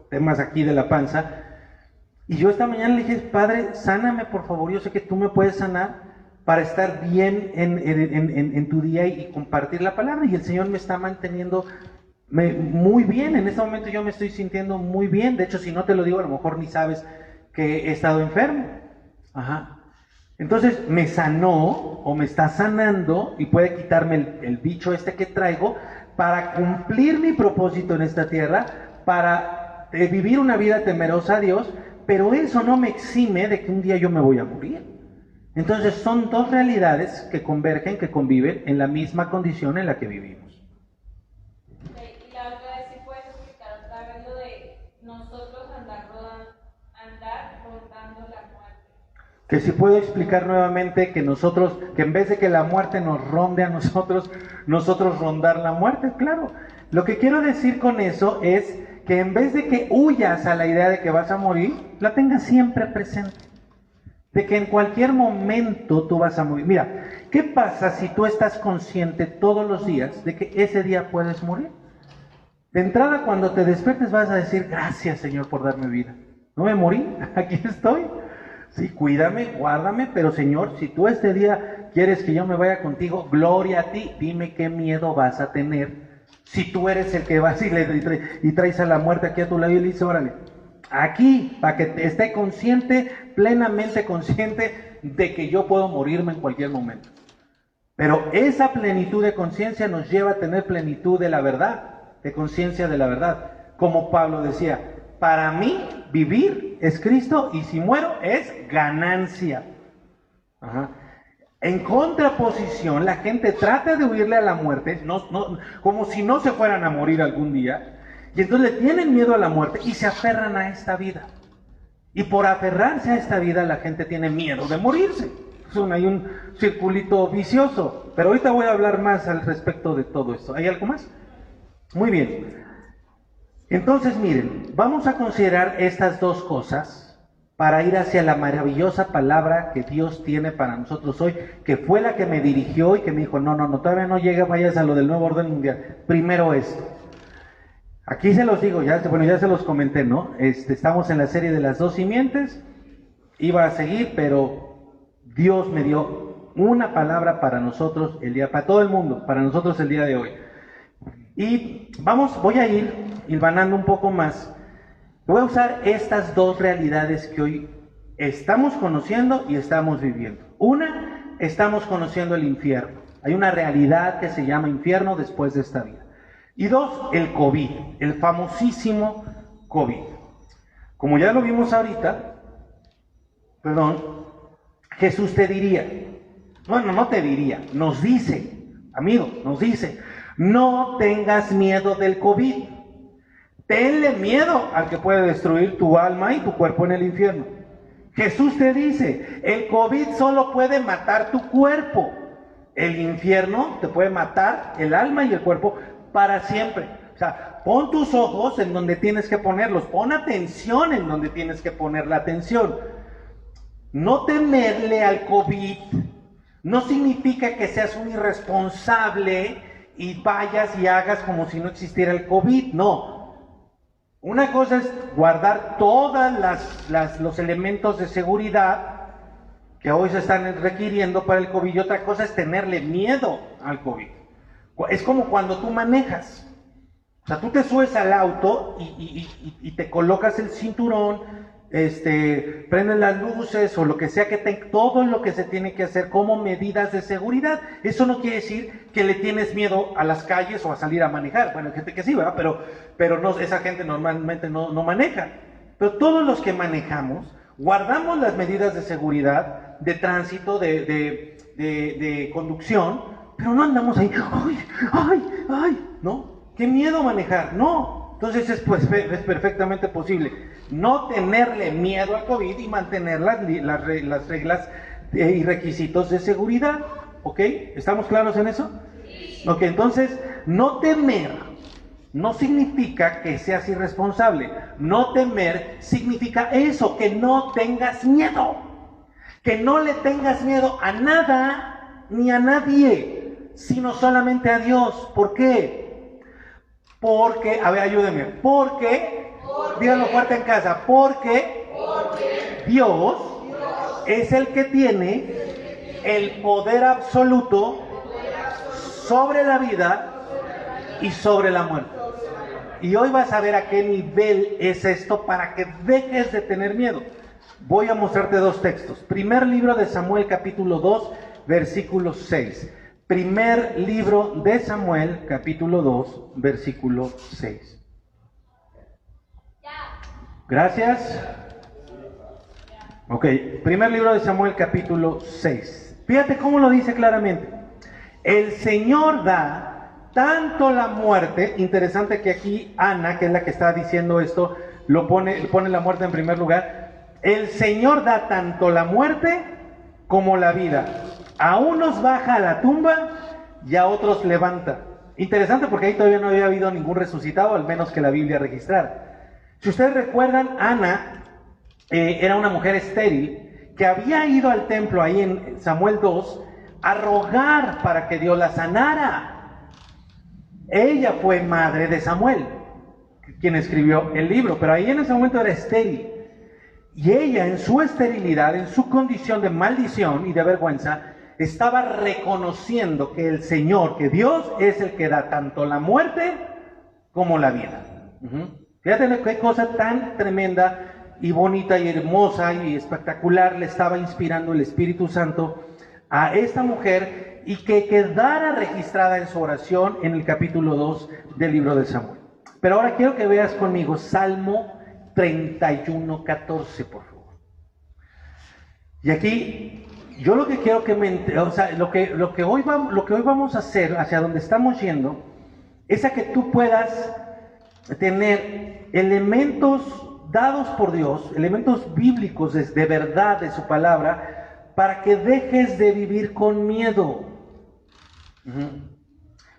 temas aquí de la panza. Y yo esta mañana le dije, Padre, sáname por favor, yo sé que tú me puedes sanar para estar bien en tu día y compartir la palabra. Y el Señor me está manteniendo muy bien. En este momento yo me estoy sintiendo muy bien. De hecho, si no te lo digo, a lo mejor ni sabes que he estado enfermo. Ajá. Entonces me sanó o me está sanando y puede quitarme el bicho que traigo para cumplir mi propósito en esta tierra, para vivir una vida temerosa a Dios, pero eso no me exime de que un día yo me voy a morir. Entonces son dos realidades que convergen, que conviven en la misma condición en la que vivimos. Y la otra es si puedes explicar otra vez lo de nosotros andar rondando la muerte. Que si puedo explicar nuevamente que en vez de que la muerte nos ronde a nosotros rondar la muerte, claro. Lo que quiero decir con eso es que en vez de que huyas a la idea de que vas a morir, la tengas siempre presente. De que en cualquier momento tú vas a morir. Mira, ¿qué pasa si tú estás consciente todos los días de que ese día puedes morir? De entrada, cuando te despiertes vas a decir, gracias Señor por darme vida. No me morí, aquí estoy. Sí, cuídame, guárdame, pero Señor, si tú este día quieres que yo me vaya contigo, gloria a ti, dime qué miedo vas a tener. Si tú eres el que vas y traes a la muerte aquí a tu lado y le dices, órale, aquí, para que esté consciente, plenamente consciente de que yo puedo morirme en cualquier momento. Pero esa plenitud de conciencia nos lleva a tener plenitud de la verdad, de conciencia de la verdad. Como Pablo decía, para mí vivir es Cristo y si muero es ganancia. Ajá. En contraposición, la gente trata de huirle a la muerte, como si no se fueran a morir algún día. Y entonces le tienen miedo a la muerte y se aferran a esta vida. Y por aferrarse a esta vida la gente tiene miedo de morirse. Hay un circulito vicioso. Pero ahorita voy a hablar más al respecto de todo esto. ¿Hay algo más? Muy bien. Entonces miren, vamos a considerar estas dos cosas para ir hacia la maravillosa palabra que Dios tiene para nosotros hoy, que fue la que me dirigió y que me dijo, no, todavía no llega, vayas a lo del nuevo orden mundial. Primero esto. Aquí se los digo, ya se los comenté, ¿no? Estamos en la serie de las dos simientes, iba a seguir, pero Dios me dio una palabra para nosotros para todo el mundo, para nosotros el día de hoy. Y voy a ir hilvanando un poco más. Voy a usar estas dos realidades que hoy estamos conociendo y estamos viviendo. Una, estamos conociendo el infierno. Hay una realidad que se llama infierno después de esta vida. Y dos, el COVID, el famosísimo COVID. Como ya lo vimos ahorita, Jesús te diría, no te diría, nos dice, amigo, no tengas miedo del COVID. Tenle miedo al que puede destruir tu alma y tu cuerpo en el infierno. Jesús te dice, el COVID solo puede matar tu cuerpo. El infierno te puede matar el alma y el cuerpo para siempre. O sea, pon tus ojos en donde tienes que ponerlos, pon atención en donde tienes que poner la atención. No temerle al COVID no significa que seas un irresponsable y vayas y hagas como si no existiera el COVID, no. Una cosa es guardar todos los elementos de seguridad que hoy se están requiriendo para el COVID, y otra cosa es tenerle miedo al COVID. Es como cuando tú manejas. O sea, tú te subes al auto y te colocas el cinturón, prendes las luces o lo que sea todo lo que se tiene que hacer como medidas de seguridad. Eso no quiere decir que le tienes miedo a las calles o a salir a manejar. Bueno, hay gente que sí, ¿verdad? Pero no, esa gente normalmente no maneja. Pero todos los que manejamos guardamos las medidas de seguridad, de tránsito, de conducción, pero no andamos ahí, ¡ay! ¿No? ¡Qué miedo manejar! No. Entonces es perfectamente posible no tenerle miedo al COVID y mantener las reglas y requisitos de seguridad. ¿Ok? ¿Estamos claros en eso? Sí. Ok, entonces no temer no significa que seas irresponsable. No temer significa eso, que no tengas miedo. Que no le tengas miedo a nada ni a nadie, sino solamente a Dios. ¿Por qué? Porque, a ver, ayúdenme. Porque, díganlo fuerte en casa. Porque Dios es el que tiene el poder absoluto sobre la vida y sobre la muerte. Y hoy vas a ver a qué nivel es esto para que dejes de tener miedo. Voy a mostrarte dos textos. Primer libro de Samuel, capítulo 2, versículo 6. Primer libro de Samuel, capítulo 2, versículo 6. Gracias. Ok, primer libro de Samuel, capítulo 6. Fíjate cómo lo dice claramente. El Señor da tanto la muerte, interesante que aquí Ana, que es la que está diciendo esto, pone la muerte en primer lugar. El Señor da tanto la muerte como la vida. A unos baja a la tumba y a otros levanta. Interesante porque ahí todavía no había habido ningún resucitado, al menos que la Biblia registrara. Si ustedes recuerdan, Ana era una mujer estéril que había ido al templo ahí en Samuel 2 a rogar para que Dios la sanara. Ella fue madre de Samuel, quien escribió el libro, pero ahí en ese momento era estéril. Y ella, en su esterilidad, en su condición de maldición y de vergüenza, estaba reconociendo que el Señor, que Dios es el que da tanto la muerte como la vida. Fíjate qué cosa tan tremenda y bonita y hermosa y espectacular le estaba inspirando el Espíritu Santo a esta mujer, y que quedara registrada en su oración en el capítulo 2 del libro de Samuel. Pero ahora quiero que veas conmigo Salmo 31:14, por favor. Y aquí yo lo que quiero que lo que hoy vamos a hacer, hacia donde estamos yendo, es a que tú puedas tener elementos dados por Dios, elementos bíblicos de verdad de su palabra, para que dejes de vivir con miedo.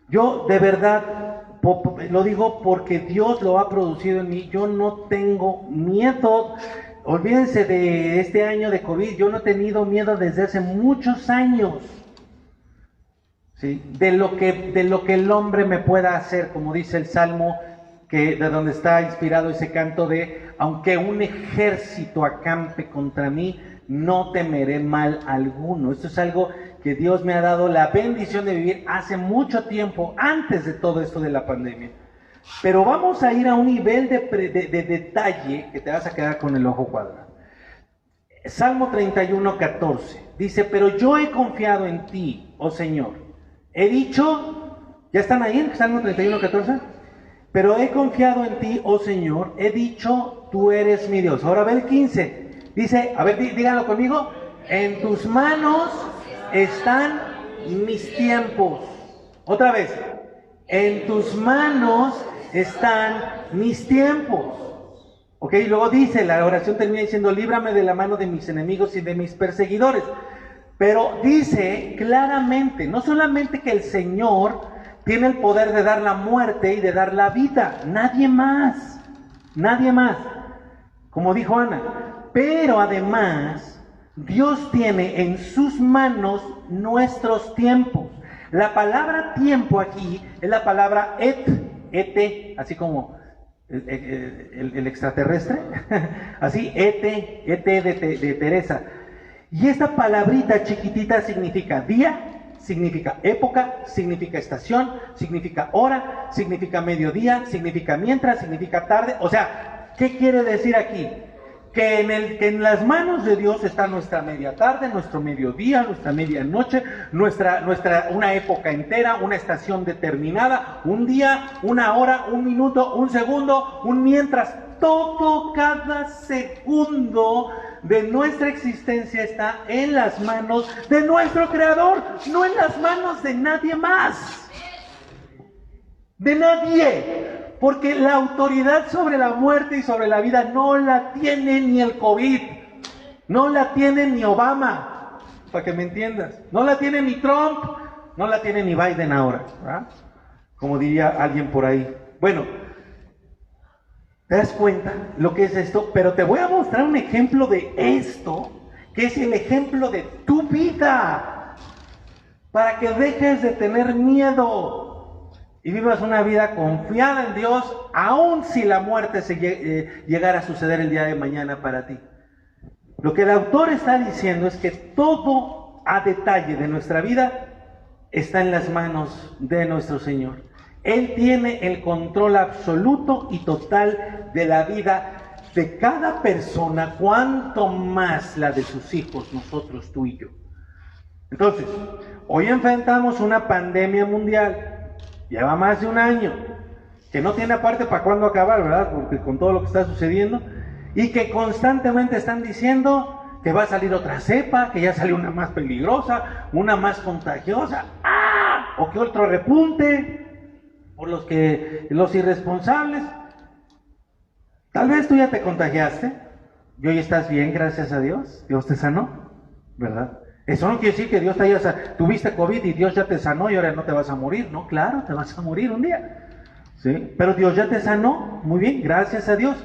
Yo de verdad lo digo porque Dios lo ha producido en mí. Yo no tengo miedo. Olvídense de este año de COVID. Yo no he tenido miedo desde hace muchos años, ¿sí? De lo que el hombre me pueda hacer, como dice el Salmo, de donde está inspirado ese canto de: aunque un ejército acampe contra mí, no temeré mal alguno. Esto es algo que Dios me ha dado la bendición de vivir hace mucho tiempo, antes de todo esto de la pandemia. Pero vamos a ir a un nivel de detalle que te vas a quedar con el ojo cuadrado. Salmo 31:14 dice: pero yo he confiado en ti, oh Señor. He dicho, ¿ya están ahí en Salmo 31:14? Pero he confiado en ti, oh Señor. He dicho, tú eres mi Dios. Ahora ve el 15. Dice, a ver, díganlo conmigo: en tus manos están mis tiempos. Otra vez: en tus manos están mis tiempos. Ok, luego dice, la oración termina diciendo, líbrame de la mano de mis enemigos y de mis perseguidores. Pero dice claramente, no solamente que el Señor tiene el poder de dar la muerte y de dar la vida, nadie más, nadie más, como dijo Ana. Pero además, Dios tiene en sus manos nuestros tiempos. La palabra tiempo aquí es la palabra así como el extraterrestre, así, et de Teresa. Y esta palabrita chiquitita significa día, significa época, significa estación, significa hora, significa mediodía, significa mientras, significa tarde. O sea, ¿qué quiere decir aquí? Que en las manos de Dios está nuestra media tarde, nuestro mediodía, nuestra medianoche, una época entera, una estación determinada, un día, una hora, un minuto, un segundo, un mientras. Todo, cada segundo de nuestra existencia está en las manos de nuestro Creador, no en las manos de nadie más. De nadie. Porque la autoridad sobre la muerte y sobre la vida no la tiene ni el COVID, no la tiene ni Obama, para que me entiendas, no la tiene ni Trump, no la tiene ni Biden ahora, ¿verdad? Como diría alguien por ahí. Bueno, ¿te das cuenta lo que es esto? Pero te voy a mostrar un ejemplo de esto, que es el ejemplo de tu vida, para que dejes de tener miedo y vivas una vida confiada en Dios, aun si la muerte llegara a suceder el día de mañana para ti. Lo que el autor está diciendo es que todo a detalle de nuestra vida está en las manos de nuestro Señor. Él tiene el control absoluto y total de la vida de cada persona, cuanto más la de sus hijos, nosotros, tú y yo. Entonces, hoy enfrentamos una pandemia mundial. Lleva más de un año, que no tiene aparte para cuándo acabar, ¿verdad? Porque con todo lo que está sucediendo, y que constantemente están diciendo que va a salir otra cepa, que ya salió una más peligrosa, una más contagiosa, o que otro repunte, por los irresponsables. Tal vez tú ya te contagiaste, y hoy estás bien, gracias a Dios, Dios te sanó, ¿verdad? Eso no quiere decir que Dios tuviste COVID y Dios ya te sanó y ahora no te vas a morir. No, claro, te vas a morir un día. ¿Sí? Pero Dios ya te sanó. Muy bien, gracias a Dios.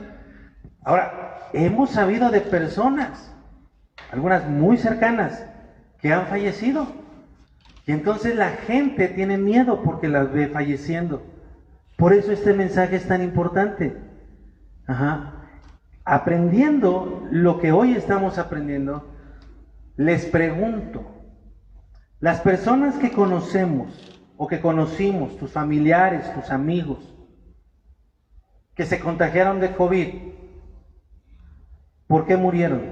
Ahora, hemos sabido de personas, algunas muy cercanas, que han fallecido. Y entonces la gente tiene miedo porque las ve falleciendo. Por eso este mensaje es tan importante. Aprendiendo lo que hoy estamos aprendiendo, les pregunto, las personas que conocemos o que conocimos, tus familiares, tus amigos, que se contagiaron de COVID, ¿por qué murieron?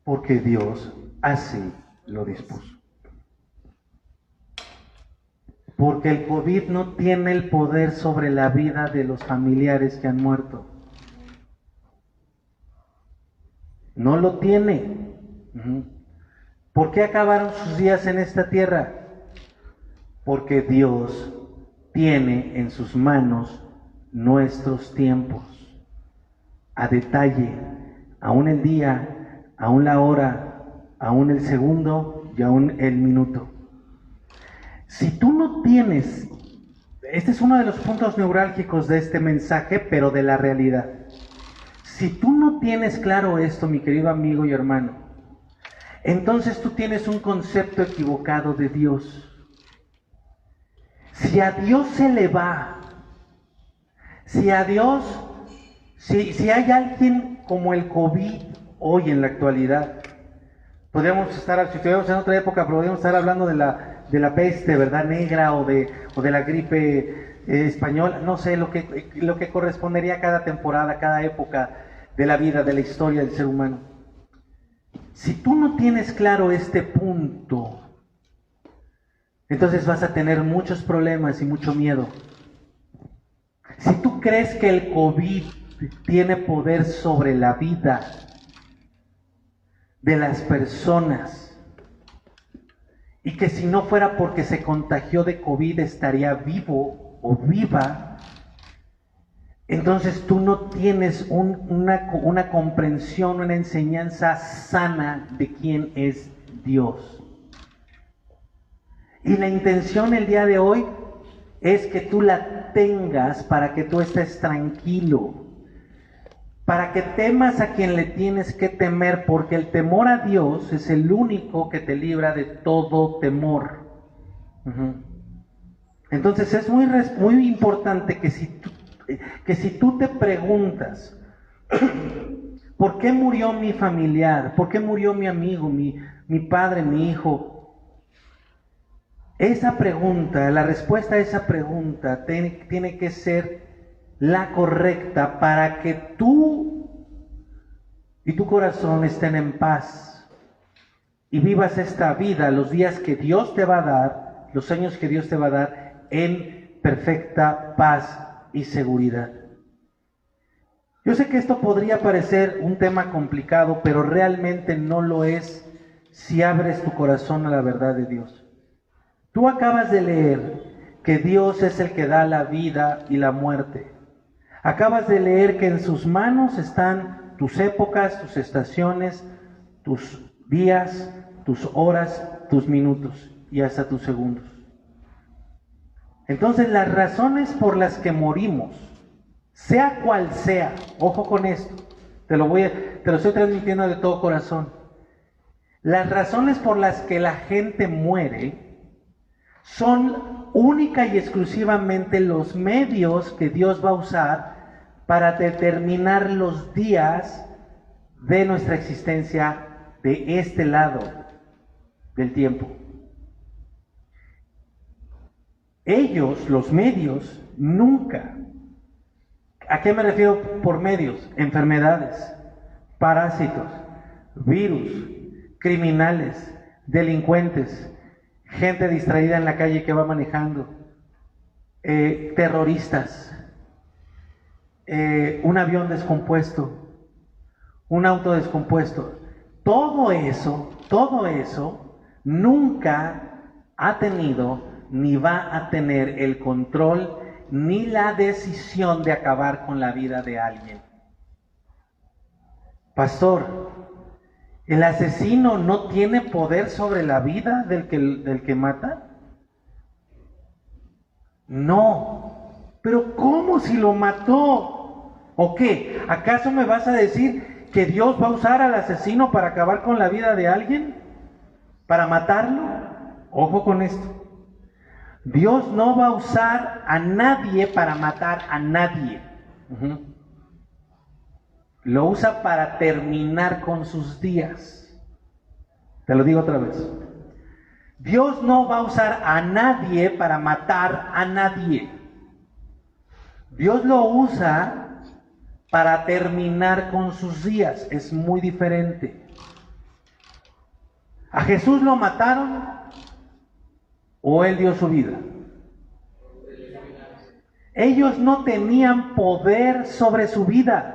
Porque Dios así lo dispuso. Porque el COVID no tiene el poder sobre la vida de los familiares que han muerto. No lo tiene. ¿Por qué acabaron sus días en esta tierra? Porque Dios tiene en sus manos nuestros tiempos. A detalle, aún el día, aún la hora, aún el segundo y aún el minuto. Si tú no tienes, este es uno de los puntos neurálgicos de este mensaje, pero de la realidad. Si tú no tienes claro esto, mi querido amigo y hermano, entonces tú tienes un concepto equivocado de Dios. Si a Dios se le va, si hay alguien como el COVID hoy en la actualidad, podríamos estar, si estuviéramos en otra época, podríamos estar hablando de la peste, ¿verdad? Negra o de la gripe española, no sé, lo que correspondería a cada temporada, a cada época de la vida, de la historia del ser humano. Si tú no tienes claro este punto, entonces vas a tener muchos problemas y mucho miedo. Si tú crees que el COVID tiene poder sobre la vida de las personas y que si no fuera porque se contagió de COVID estaría vivo o viva, entonces tú no tienes una comprensión, una enseñanza sana de quién es Dios. Y la intención el día de hoy es que tú la tengas para que tú estés tranquilo, para que temas a quien le tienes que temer, porque el temor a Dios es el único que te libra de todo temor. Entonces es muy importante que si tú te preguntas, ¿por qué murió mi familiar? ¿Por qué murió mi amigo, mi padre, mi hijo? Esa pregunta, la respuesta a esa pregunta tiene que ser la correcta para que tú y tu corazón estén en paz y vivas esta vida, los días que Dios te va a dar, los años que Dios te va a dar, en perfecta paz y seguridad. Yo sé que esto podría parecer un tema complicado, pero realmente no lo es si abres tu corazón a la verdad de Dios. Tú acabas de leer que Dios es el que da la vida y la muerte. Acabas de leer que en sus manos están tus épocas, tus estaciones, tus días, tus horas, tus minutos y hasta tus segundos. Entonces las razones por las que morimos, sea cual sea, ojo con esto, te lo estoy transmitiendo de todo corazón. Las razones por las que la gente muere son única y exclusivamente los medios que Dios va a usar para determinar los días de nuestra existencia de este lado del tiempo. Ellos, los medios, nunca. ¿A qué me refiero por medios? Enfermedades, parásitos, virus, criminales, delincuentes, gente distraída en la calle que va manejando, terroristas, un avión descompuesto, un auto descompuesto. Todo eso nunca ha tenido ni va a tener el control ni la decisión de acabar con la vida de alguien. Pastor, ¿el asesino no tiene poder sobre la vida del que mata? No. Pero ¿cómo si lo mató? ¿O qué? ¿Acaso me vas a decir que Dios va a usar al asesino para acabar con la vida de alguien? ¿Para matarlo? Ojo con esto. Dios no va a usar a nadie para matar a nadie. Lo usa para terminar con sus días. Te lo digo otra vez. Dios no va a usar a nadie para matar a nadie. Dios lo usa para terminar con sus días. Es muy diferente. ¿A Jesús lo mataron o Él dio su vida? Ellos no tenían poder sobre su vida.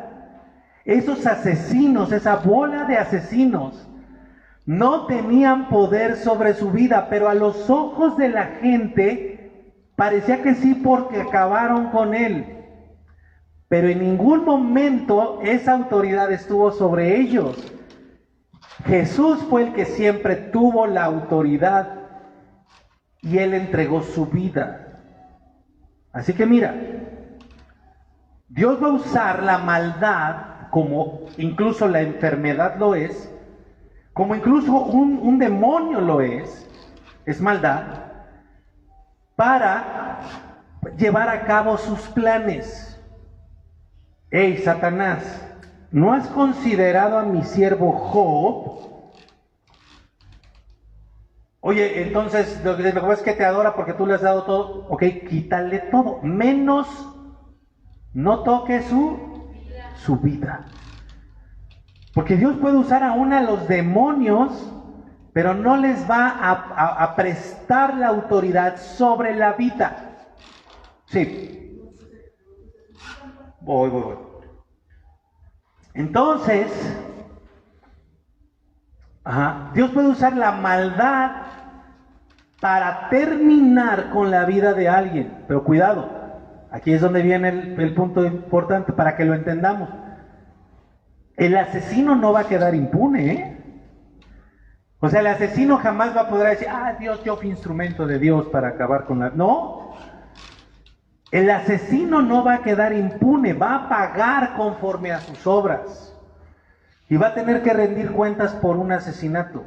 Esos asesinos, esa bola de asesinos, no tenían poder sobre su vida, pero a los ojos de la gente parecía que sí, porque acabaron con él. Pero en ningún momento esa autoridad estuvo sobre ellos. Jesús fue el que siempre tuvo la autoridad y Él entregó su vida. Así que mira, Dios va a usar la maldad, como incluso la enfermedad lo es, como incluso un demonio lo es maldad, para llevar a cabo sus planes. Hey, Satanás, ¿no has considerado a mi siervo Job? Oye, entonces lo que pasa es que te adora porque tú le has dado todo. Ok, quítale todo, menos no toque su vida. Porque Dios puede usar aún a los demonios, pero no les va a prestar la autoridad sobre la vida. Sí. Voy. Entonces, Dios puede usar la maldad para terminar con la vida de alguien. Pero cuidado, aquí es donde viene el punto importante para que lo entendamos. El asesino no va a quedar impune, ¿eh? O sea, el asesino jamás va a poder decir, Dios, yo fui instrumento de Dios para acabar con la... No, el asesino no va a quedar impune, va a pagar conforme a sus obras y va a tener que rendir cuentas por un asesinato.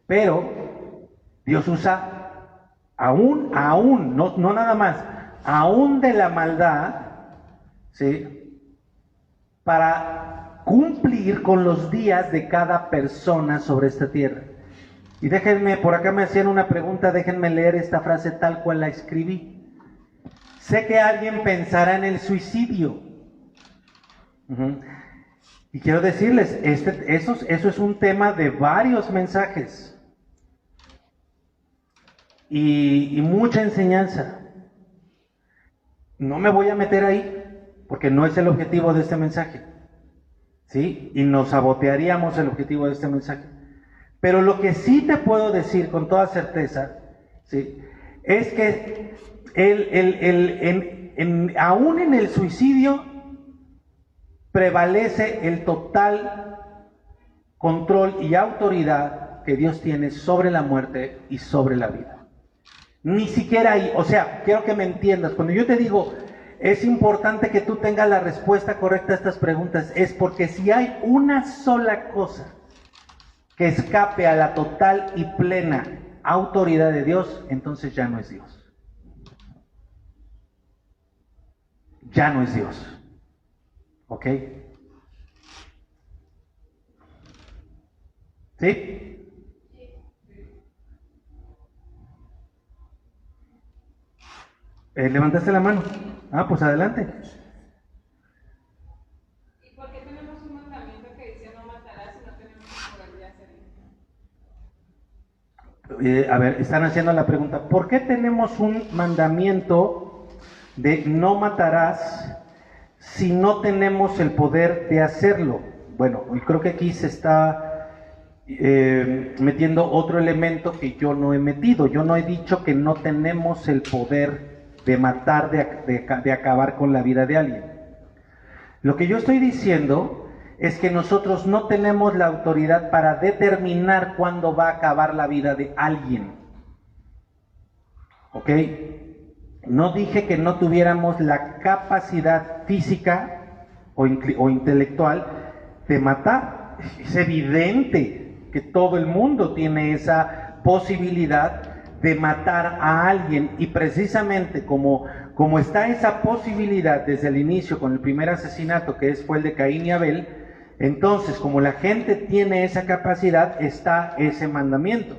Pero Dios usa aún, no nada más, aún de la maldad, ¿sí?, para cumplir con los días de cada persona sobre esta tierra. Y déjenme, por acá me hacían una pregunta, déjenme leer esta frase tal cual la escribí. Sé que alguien pensará en el suicidio. Y quiero decirles, eso es un tema de varios mensajes y mucha enseñanza. No me voy a meter ahí, porque no es el objetivo de este mensaje, ¿sí? Y nos sabotearíamos el objetivo de este mensaje. Pero lo que sí te puedo decir con toda certeza, ¿sí?, es que aún en el suicidio prevalece el total control y autoridad que Dios tiene sobre la muerte y sobre la vida. Ni siquiera ahí, o sea, quiero que me entiendas, cuando yo te digo, es importante que tú tengas la respuesta correcta a estas preguntas, es porque si hay una sola cosa que escape a la total y plena autoridad de Dios, entonces ya no es Dios. Ya no es Dios. ¿Ok? ¿Sí? ¿Levantaste la mano? Pues adelante. ¿Y por qué tenemos un mandamiento que dice no matarás si no tenemos el poder de hacerlo? A ver, están haciendo la pregunta, ¿por qué tenemos un mandamiento de no matarás si no tenemos el poder de hacerlo? Bueno, y creo que aquí se está metiendo otro elemento que yo no he metido. Yo no he dicho que no tenemos el poder de matar, de acabar con la vida de alguien. Lo que yo estoy diciendo es que nosotros no tenemos la autoridad para determinar cuándo va a acabar la vida de alguien. ¿Ok? No dije que no tuviéramos la capacidad física o intelectual de matar. Es evidente que todo el mundo tiene esa posibilidad de matar a alguien, y precisamente como está esa posibilidad desde el inicio con el primer asesinato que fue el de Caín y Abel, entonces como la gente tiene esa capacidad, está ese mandamiento.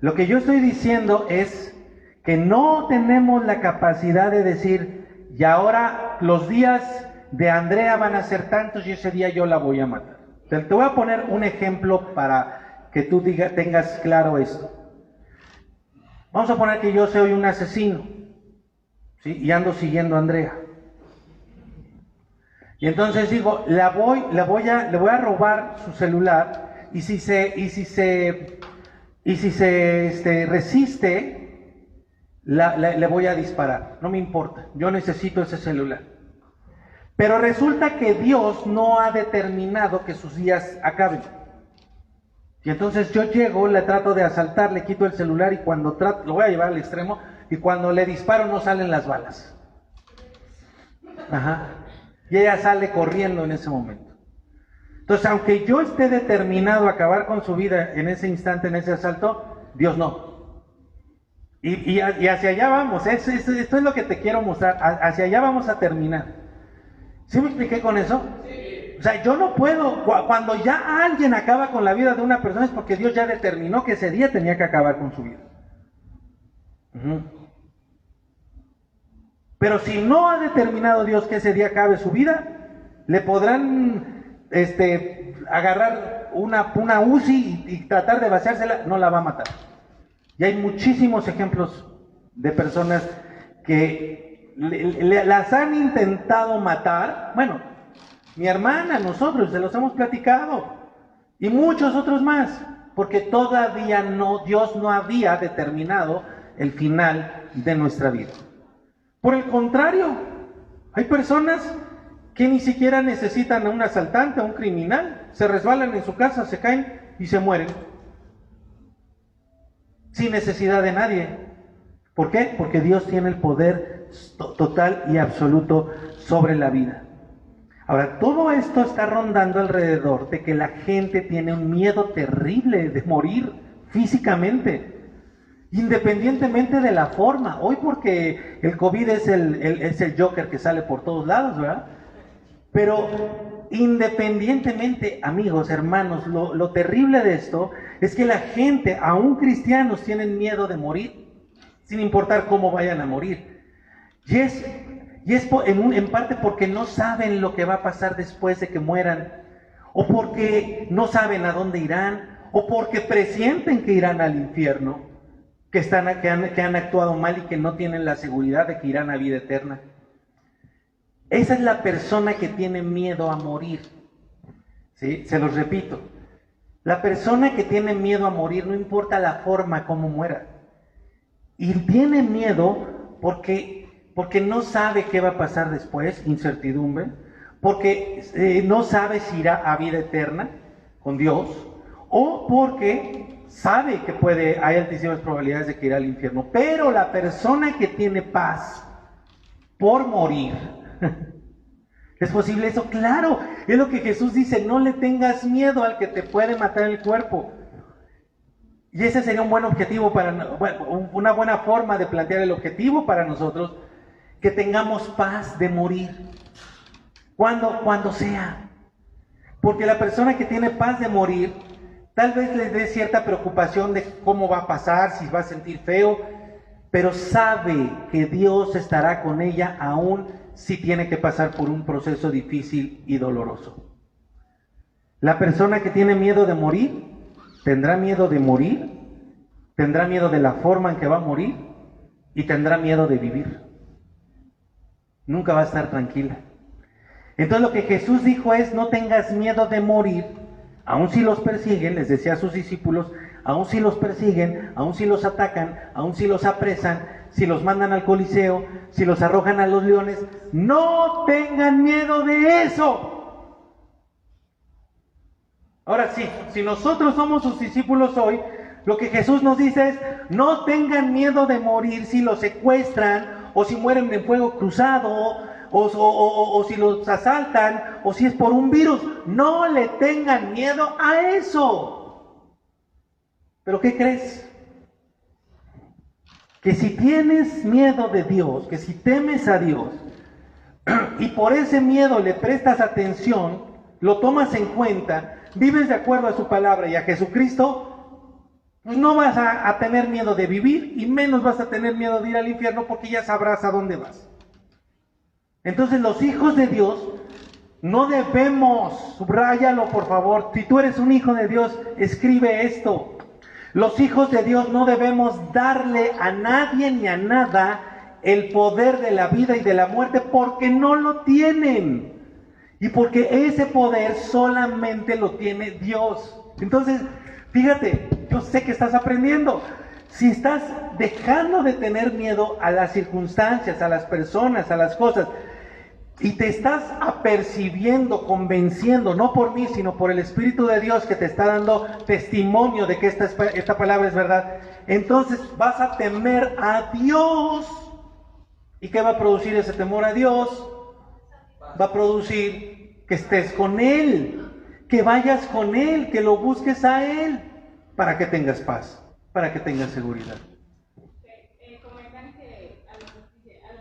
Lo que yo estoy diciendo es que no tenemos la capacidad de decir, y ahora los días de Andrea van a ser tantos y ese día yo la voy a matar. Te voy a poner un ejemplo para que tú tengas claro esto. Vamos a poner que yo soy un asesino, ¿sí?, y ando siguiendo a Andrea. Y entonces digo, le voy a robar su celular, y si se resiste, le voy a disparar. No me importa, yo necesito ese celular. Pero resulta que Dios no ha determinado que sus días acaben. Y entonces yo llego, le trato de asaltar, le quito el celular y cuando lo voy a llevar al extremo, y cuando le disparo no salen las balas. Y ella sale corriendo en ese momento. Entonces, aunque yo esté determinado a acabar con su vida en ese instante, en ese asalto, Dios no. Y hacia allá vamos, esto es lo que te quiero mostrar, hacia allá vamos a terminar. ¿Sí me expliqué con eso? Sí. O sea, yo no puedo, cuando ya alguien acaba con la vida de una persona es porque Dios ya determinó que ese día tenía que acabar con su vida. Pero si no ha determinado Dios que ese día acabe su vida, le podrán agarrar una UCI y tratar de vaciársela, no la va a matar. Y hay muchísimos ejemplos de personas que las han intentado matar. Bueno, mi hermana, nosotros se los hemos platicado, y muchos otros más. porque todavía Dios no había determinado el final de nuestra vida. Por el contrario, hay personas que ni siquiera necesitan a un asaltante, a un criminal, se resbalan en su casa, se caen y se mueren, sin necesidad de nadie. ¿Por qué? Porque Dios tiene el poder total y absoluto sobre la vida. Ahora, todo esto está rondando alrededor de que la gente tiene un miedo terrible de morir físicamente, independientemente de la forma. Hoy porque el COVID es el Joker que sale por todos lados, ¿verdad? Pero independientemente, amigos, hermanos, lo terrible de esto es que la gente, aún cristianos, tienen miedo de morir, sin importar cómo vayan a morir. Y es en parte porque no saben lo que va a pasar después de que mueran, o porque no saben a dónde irán, o porque presienten que irán al infierno, que han actuado mal y que no tienen la seguridad de que irán a vida eterna. Esa es la persona que tiene miedo a morir. ¿Sí? Se los repito. La persona que tiene miedo a morir, no importa la forma como muera. Y tiene miedo porque no sabe qué va a pasar después, incertidumbre, porque no sabe si irá a vida eterna con Dios, o porque sabe que hay altísimas probabilidades de que irá al infierno. Pero la persona que tiene paz por morir, ¿es posible eso? Claro, es lo que Jesús dice: no le tengas miedo al que te puede matar el cuerpo. Y ese sería un buen objetivo una buena forma de plantear el objetivo para nosotros, que tengamos paz de morir, cuando sea. Porque la persona que tiene paz de morir, tal vez le dé cierta preocupación de cómo va a pasar, si va a sentir feo, pero sabe que Dios estará con ella aún si tiene que pasar por un proceso difícil y doloroso. La persona que tiene miedo de morir, tendrá miedo de morir, tendrá miedo de la forma en que va a morir y tendrá miedo de vivir. Nunca va a estar tranquila. Entonces lo que Jesús dijo es: no tengas miedo de morir, aun si los persiguen, les decía a sus discípulos, aun si los persiguen, aun si los atacan, aun si los apresan, si los mandan al Coliseo, si los arrojan a los leones, no tengan miedo de eso. Ahora sí, si nosotros somos sus discípulos hoy, lo que Jesús nos dice es: no tengan miedo de morir si los secuestran, o si mueren en fuego cruzado, o si los asaltan, o si es por un virus. No le tengan miedo a eso. ¿Pero qué crees? Que si tienes miedo de Dios, que si temes a Dios, y por ese miedo le prestas atención, lo tomas en cuenta, vives de acuerdo a su palabra y a Jesucristo, pues no vas a tener miedo de vivir, y menos vas a tener miedo de ir al infierno, porque ya sabrás a dónde vas. Entonces los hijos de Dios no debemos, subráyalo por favor, si tú eres un hijo de Dios, escribe esto: los hijos de Dios no debemos darle a nadie ni a nada el poder de la vida y de la muerte, porque no lo tienen, y porque ese poder solamente lo tiene Dios. Entonces, fíjate, yo sé que estás aprendiendo. Si estás dejando de tener miedo a las circunstancias, a las personas, a las cosas, y te estás apercibiendo, convenciendo, no por mí, sino por el Espíritu de Dios que te está dando testimonio de que esta palabra es verdad, entonces vas a temer a Dios. ¿Y qué va a producir ese temor a Dios? Va a producir que estés con Él, que vayas con Él, que lo busques a Él, para que tengas paz, para que tengas seguridad. Comentan que a los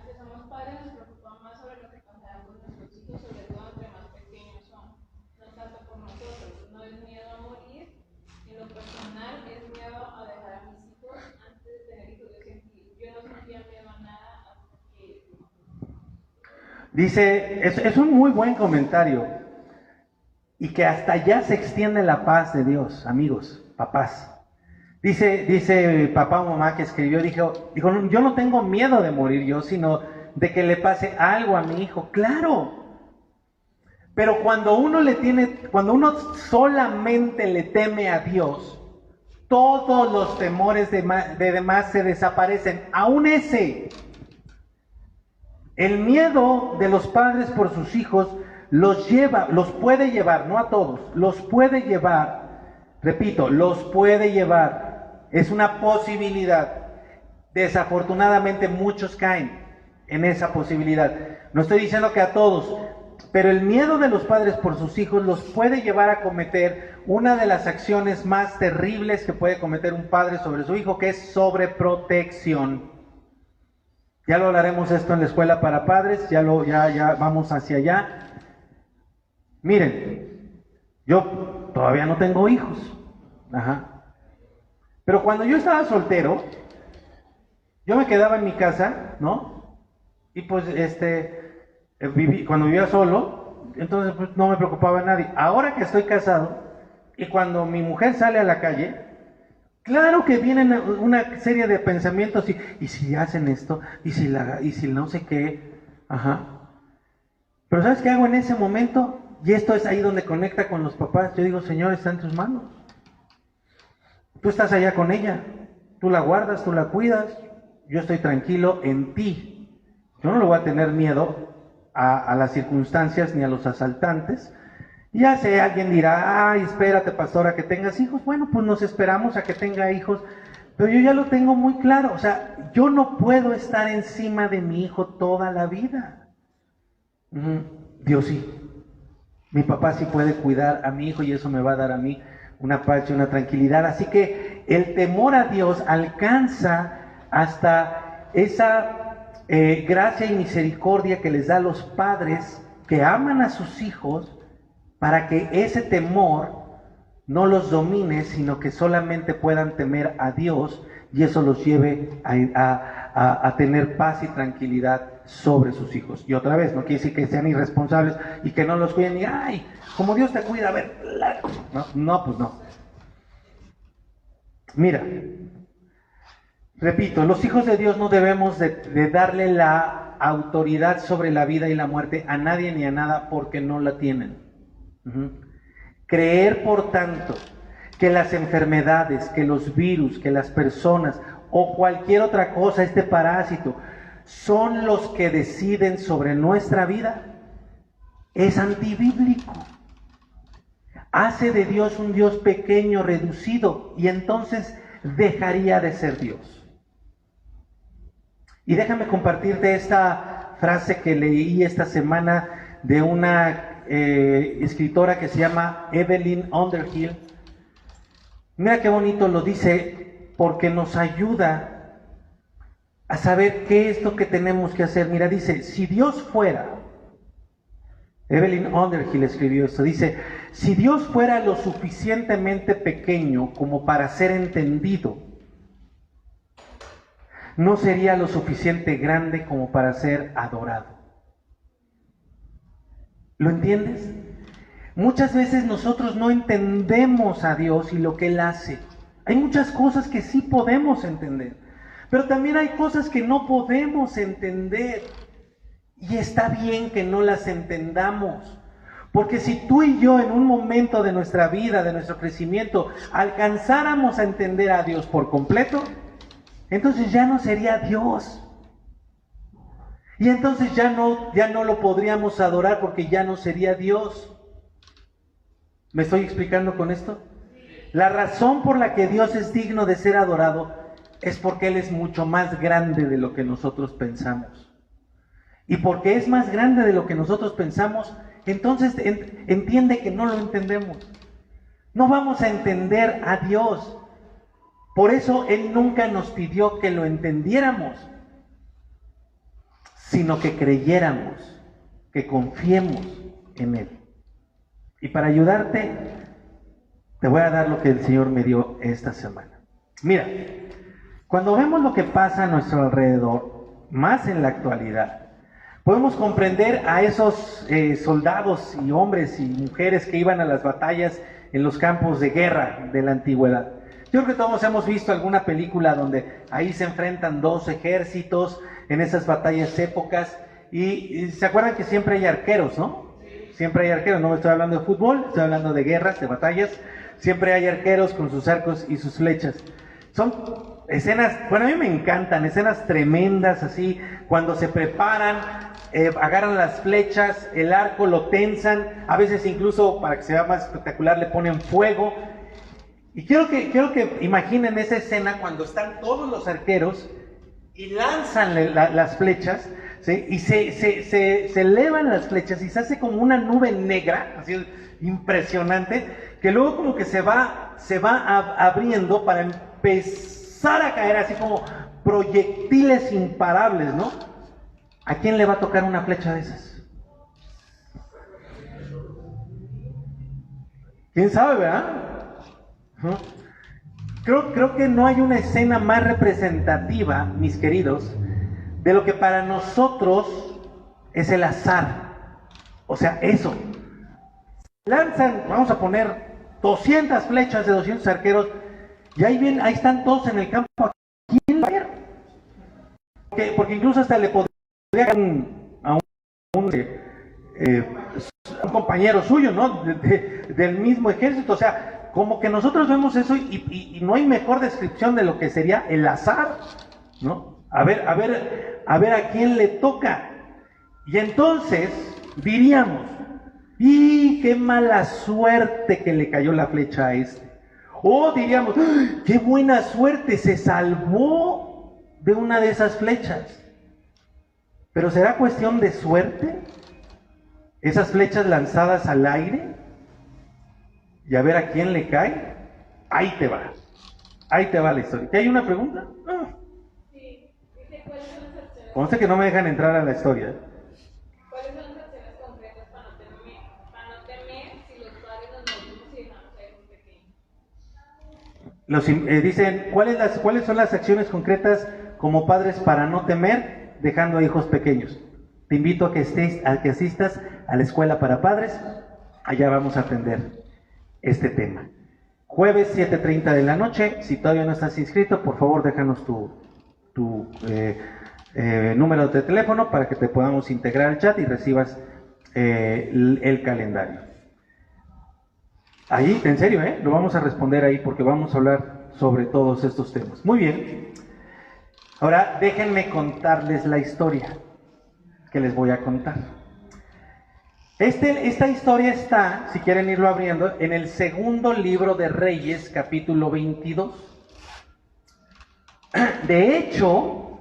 que somos padres nos preocupamos más sobre lo que pasará con nuestros hijos, sobre todo entre más pequeños son, no tanto por nosotros. No es miedo a morir, en lo personal es miedo a dejar a mis hijos antes de tener hijos. Yo no sentía miedo a nada hasta que... Dice, es un muy buen comentario, y que hasta allá se extiende la paz de Dios, amigos, papás. Dice papá o mamá que escribió, dijo, yo no tengo miedo de morir yo, sino de que le pase algo a mi hijo. Claro, pero cuando uno solamente le teme a Dios, todos los temores de demás se desaparecen. Aún ese, el miedo de los padres por sus hijos los puede llevar, no a todos, los puede llevar, repito, los puede llevar, es una posibilidad. Desafortunadamente muchos caen en esa posibilidad. No estoy diciendo que a todos, pero el miedo de los padres por sus hijos los puede llevar a cometer una de las acciones más terribles que puede cometer un padre sobre su hijo, que es sobreprotección. Ya lo hablaremos esto en la escuela para padres, ya vamos hacia allá. Miren, yo todavía no tengo hijos, pero cuando yo estaba soltero, yo me quedaba en mi casa, ¿no? Y pues cuando vivía solo, entonces pues, no me preocupaba a nadie. Ahora que estoy casado, y cuando mi mujer sale a la calle, claro que vienen una serie de pensamientos, y si hacen esto, y si no sé qué, Pero ¿sabes qué hago en ese momento? Y esto es ahí donde conecta con los papás. Yo digo, Señor, está en tus manos. Tú estás allá con ella, tú la guardas, tú la cuidas, yo estoy tranquilo en ti. Yo no le voy a tener miedo a las circunstancias ni a los asaltantes. Ya sé, alguien dirá, ay, espérate, pastora, que tengas hijos. Bueno, pues nos esperamos a que tenga hijos, pero yo ya lo tengo muy claro. O sea, yo no puedo estar encima de mi hijo toda la vida. Dios sí. Mi papá sí puede cuidar a mi hijo y eso me va a dar a mí una paz y una tranquilidad. Así que el temor a Dios alcanza hasta esa gracia y misericordia que les da a los padres que aman a sus hijos, para que ese temor no los domine, sino que solamente puedan temer a Dios y eso los lleve a tener paz y tranquilidad sobre sus hijos. Y otra vez, no quiere decir que sean irresponsables y que no los cuiden y, ay, como Dios te cuida, a ver, no, pues no. Mira, repito, los hijos de Dios no debemos de darle la autoridad sobre la vida y la muerte a nadie ni a nada porque no la tienen. Creer, por tanto, que las enfermedades, que los virus, que las personas o cualquier otra cosa, este parásito, son los que deciden sobre nuestra vida, es antibíblico. Hace de Dios un Dios pequeño, reducido, y entonces dejaría de ser Dios. Y déjame compartirte esta frase que leí esta semana de una escritora que se llama Evelyn Underhill. Mira qué bonito lo dice, porque nos ayuda a saber qué es lo que tenemos que hacer. Mira, dice, si Dios fuera, Evelyn Underhill escribió esto, dice, si Dios fuera lo suficientemente pequeño como para ser entendido, no sería lo suficiente grande como para ser adorado. ¿Lo entiendes? Muchas veces nosotros no entendemos a Dios y lo que Él hace. Hay muchas cosas que sí podemos entender, pero también hay cosas que no podemos entender. Y está bien que no las entendamos, porque si tú y yo en un momento de nuestra vida, de nuestro crecimiento, alcanzáramos a entender a Dios por completo, entonces ya no sería Dios. Y entonces ya no lo podríamos adorar porque ya no sería Dios. ¿Me estoy explicando con esto? La razón por la que Dios es digno de ser adorado es porque Él es mucho más grande de lo que nosotros pensamos. Y porque es más grande de lo que nosotros pensamos, entonces entiende que no lo entendemos. No vamos a entender a Dios. Por eso Él nunca nos pidió que lo entendiéramos, sino que creyéramos, que confiemos en Él. Y para ayudarte, te voy a dar lo que el Señor me dio esta semana. Mira, cuando vemos lo que pasa a nuestro alrededor, más en la actualidad, podemos comprender a esos soldados y hombres y mujeres que iban a las batallas en los campos de guerra de la antigüedad. Yo creo que todos hemos visto alguna película donde ahí se enfrentan dos ejércitos en esas batallas épocas y se acuerdan que siempre hay arqueros, ¿no? siempre hay arqueros, no estoy hablando de fútbol, estoy hablando de guerras, de batallas, siempre hay arqueros con sus arcos y sus flechas. Son escenas, bueno, a mí me encantan, escenas tremendas así, cuando se preparan, agarran las flechas, el arco lo tensan, a veces incluso para que sea más espectacular le ponen fuego. Y quiero que imaginen esa escena cuando están todos los arqueros y lanzan las flechas, ¿sí? Y se elevan las flechas y se hace como una nube negra, así impresionante, que luego como que se va abriendo para empezar a caer así como proyectiles imparables, ¿no? ¿A quién le va a tocar una flecha de esas? ¿Quién sabe, verdad? Creo que no hay una escena más representativa, mis queridos, de lo que para nosotros es el azar. O sea, eso. Lanzan, vamos a poner 200 flechas de 200 arqueros, y ahí están todos en el campo. ¿Quién va a ver? Porque incluso hasta le podría a un compañero suyo, ¿no? Del mismo ejército. O sea, como que nosotros vemos eso y no hay mejor descripción de lo que sería el azar, ¿no? A ver a quién le toca. Y entonces diríamos, ¡y qué mala suerte que le cayó la flecha a este! O diríamos, ¡qué buena suerte! Se salvó de una de esas flechas. ¿Pero será cuestión de suerte? Esas flechas lanzadas al aire y a ver a quién le cae. Ahí te va la historia. ¿Qué hay una pregunta? Sí, dice cuáles son las acciones. Conste que no me dejan entrar a la historia. ¿Cuáles son las acciones concretas para no temer si los padres nos morimos y dejamos a hijos pequeños? Dicen, ¿cuáles son las acciones concretas como padres para no temer dejando a hijos pequeños? Te invito a que asistas a la escuela para padres. Allá vamos a atender este tema. Jueves 7:30 de la noche. Si todavía no estás inscrito, por favor déjanos tu número de teléfono para que te podamos integrar al chat y recibas el calendario. Ahí, en serio, lo vamos a responder ahí porque vamos a hablar sobre todos estos temas. Muy bien. Ahora déjenme contarles la historia que les voy a contar. Esta historia está, si quieren irlo abriendo, en el segundo libro de Reyes, capítulo 22. De hecho,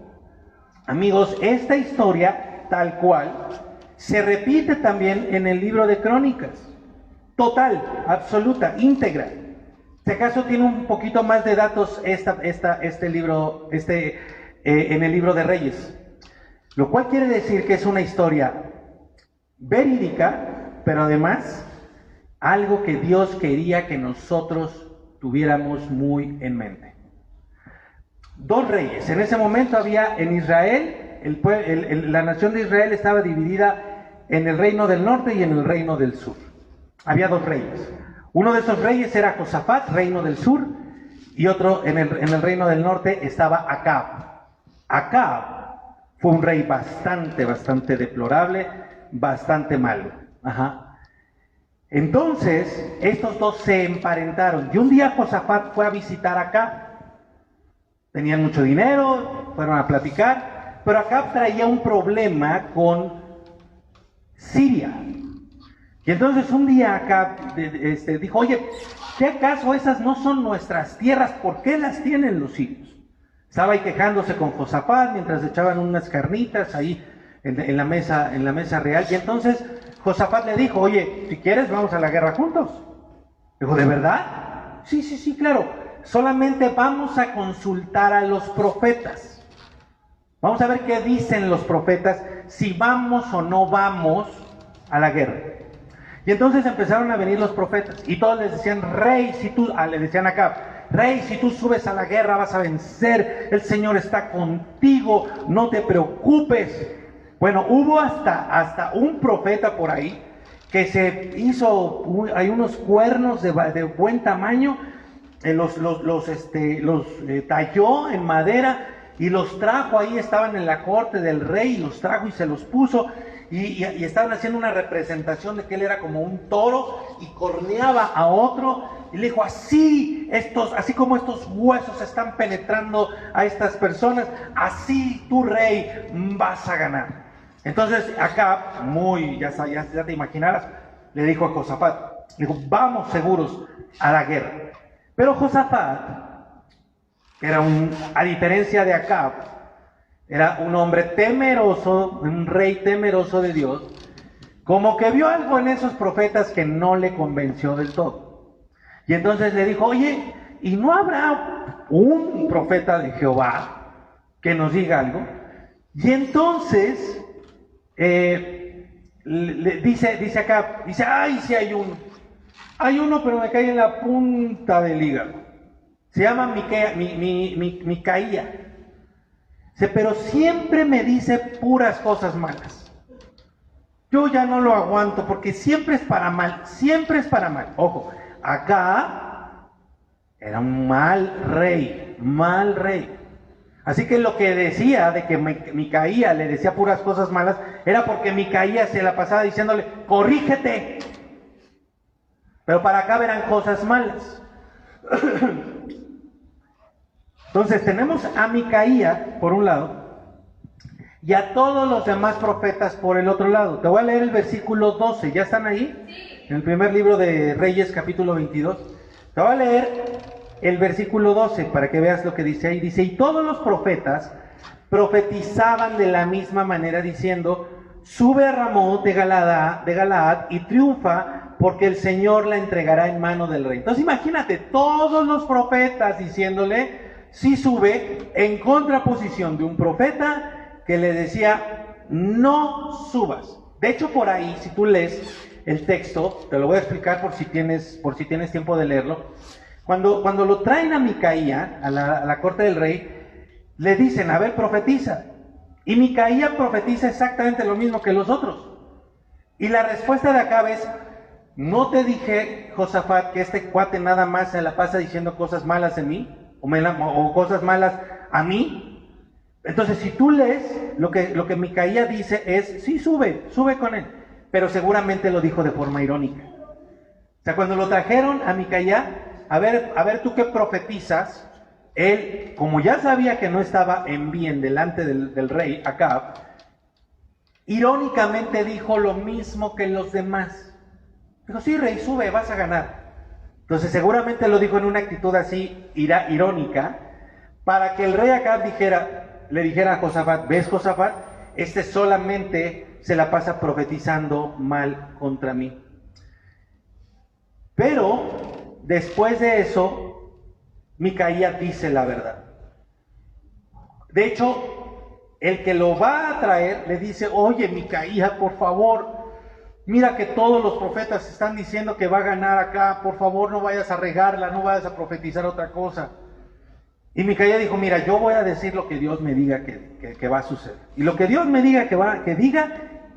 amigos, esta historia, tal cual, se repite también en el libro de Crónicas. Total, absoluta, íntegra. Si acaso tiene un poquito más de datos este libro, en el libro de Reyes. Lo cual quiere decir que es una historia verídica, pero además algo que Dios quería que nosotros tuviéramos muy en mente. Dos reyes. En ese momento había en Israel, la nación de Israel estaba dividida en el reino del norte y en el reino del sur. Había dos reyes. Uno de esos reyes era Josafat, reino del sur, y otro en el reino del norte estaba Acab. Acab fue un rey bastante deplorable, bastante malo. Entonces, estos dos se emparentaron. Y un día Josafat fue a visitar a Acab. Tenían mucho dinero, fueron a platicar, pero Acab traía un problema con Siria. Y entonces un día Acab dijo, oye, ¿qué acaso esas no son nuestras tierras? ¿Por qué las tienen los sirios? Estaba ahí quejándose con Josafat mientras echaban unas carnitas ahí en la mesa real. Y entonces Josafat le dijo, oye, si quieres vamos a la guerra juntos. Dijo, ¿de verdad? Sí, claro. Solamente vamos a consultar a los profetas. Vamos a ver qué dicen los profetas, si vamos o no vamos a la guerra. Y entonces empezaron a venir los profetas y todos les decían, rey, le decían acá, rey, si tú subes a la guerra vas a vencer, el Señor está contigo, no te preocupes. Bueno, hubo hasta un profeta por ahí que se hizo, hay unos cuernos de buen tamaño, los talló en madera y los trajo, ahí estaban en la corte del rey, los trajo y se los puso. y estaban haciendo una representación de que él era como un toro y corneaba a otro y le dijo, así como estos huesos están penetrando a estas personas, así tu rey vas a ganar. Entonces Acab, ya te imaginarás, le dijo a Josafat, le dijo, vamos seguros a la guerra. Pero Josafat, a diferencia de Acab, era un hombre temeroso, un rey temeroso de Dios, como que vio algo en esos profetas que no le convenció del todo. Y entonces le dijo, oye, ¿y no habrá un profeta de Jehová que nos diga algo? Y entonces dice Acab, ay, sí hay uno. Hay uno, pero me cae en la punta del hígado. Se llama Micaía. Pero siempre me dice puras cosas malas. Yo ya no lo aguanto porque siempre es para mal, siempre es para mal. Ojo, acá era un mal rey. Así que lo que decía de que Micaía le decía puras cosas malas era porque Micaía se la pasaba diciéndole, corrígete. Pero para acá eran cosas malas. Entonces tenemos a Micaía por un lado y a todos los demás profetas por el otro lado. Te voy a leer el versículo 12, ¿ya están ahí? Sí. En el primer libro de Reyes, capítulo 22. Te voy a leer el versículo 12 para que veas lo que dice ahí. Dice, y todos los profetas profetizaban de la misma manera diciendo, sube a Ramot de Galaad y triunfa porque el Señor la entregará en mano del rey. Entonces imagínate, todos los profetas diciéndole, sí sube, en contraposición de un profeta que le decía, no subas. De hecho, por ahí, si tú lees el texto, te lo voy a explicar por si tienes tiempo de leerlo. Cuando lo traen a Micaía, a la corte del rey, le dicen, a ver, profetiza. Y Micaía profetiza exactamente lo mismo que los otros. Y la respuesta de Acab es, ¿no te dije, Josafat, que este cuate nada más se la pasa diciendo cosas malas en mí? O cosas malas a mí. Entonces, si tú lees, lo que Micaía dice es, sí, sube con él. Pero seguramente lo dijo de forma irónica. O sea, cuando lo trajeron a Micaía, a ver tú qué profetizas, él, como ya sabía que no estaba en bien delante del rey Acab, irónicamente dijo lo mismo que los demás. Dijo, sí, rey, sube, vas a ganar. Entonces seguramente lo dijo en una actitud así irónica, para que el rey Acab le dijera a Josafat, ¿ves, Josafat? Este solamente se la pasa profetizando mal contra mí. Pero después de eso, Micaía dice la verdad. De hecho, el que lo va a traer le dice, oye, Micaía, por favor, mira que todos los profetas están diciendo que va a ganar acá, por favor no vayas a regarla, no vayas a profetizar otra cosa. Y Micaía dijo, mira, yo voy a decir lo que Dios me diga que va a suceder. Y lo que Dios me diga que diga,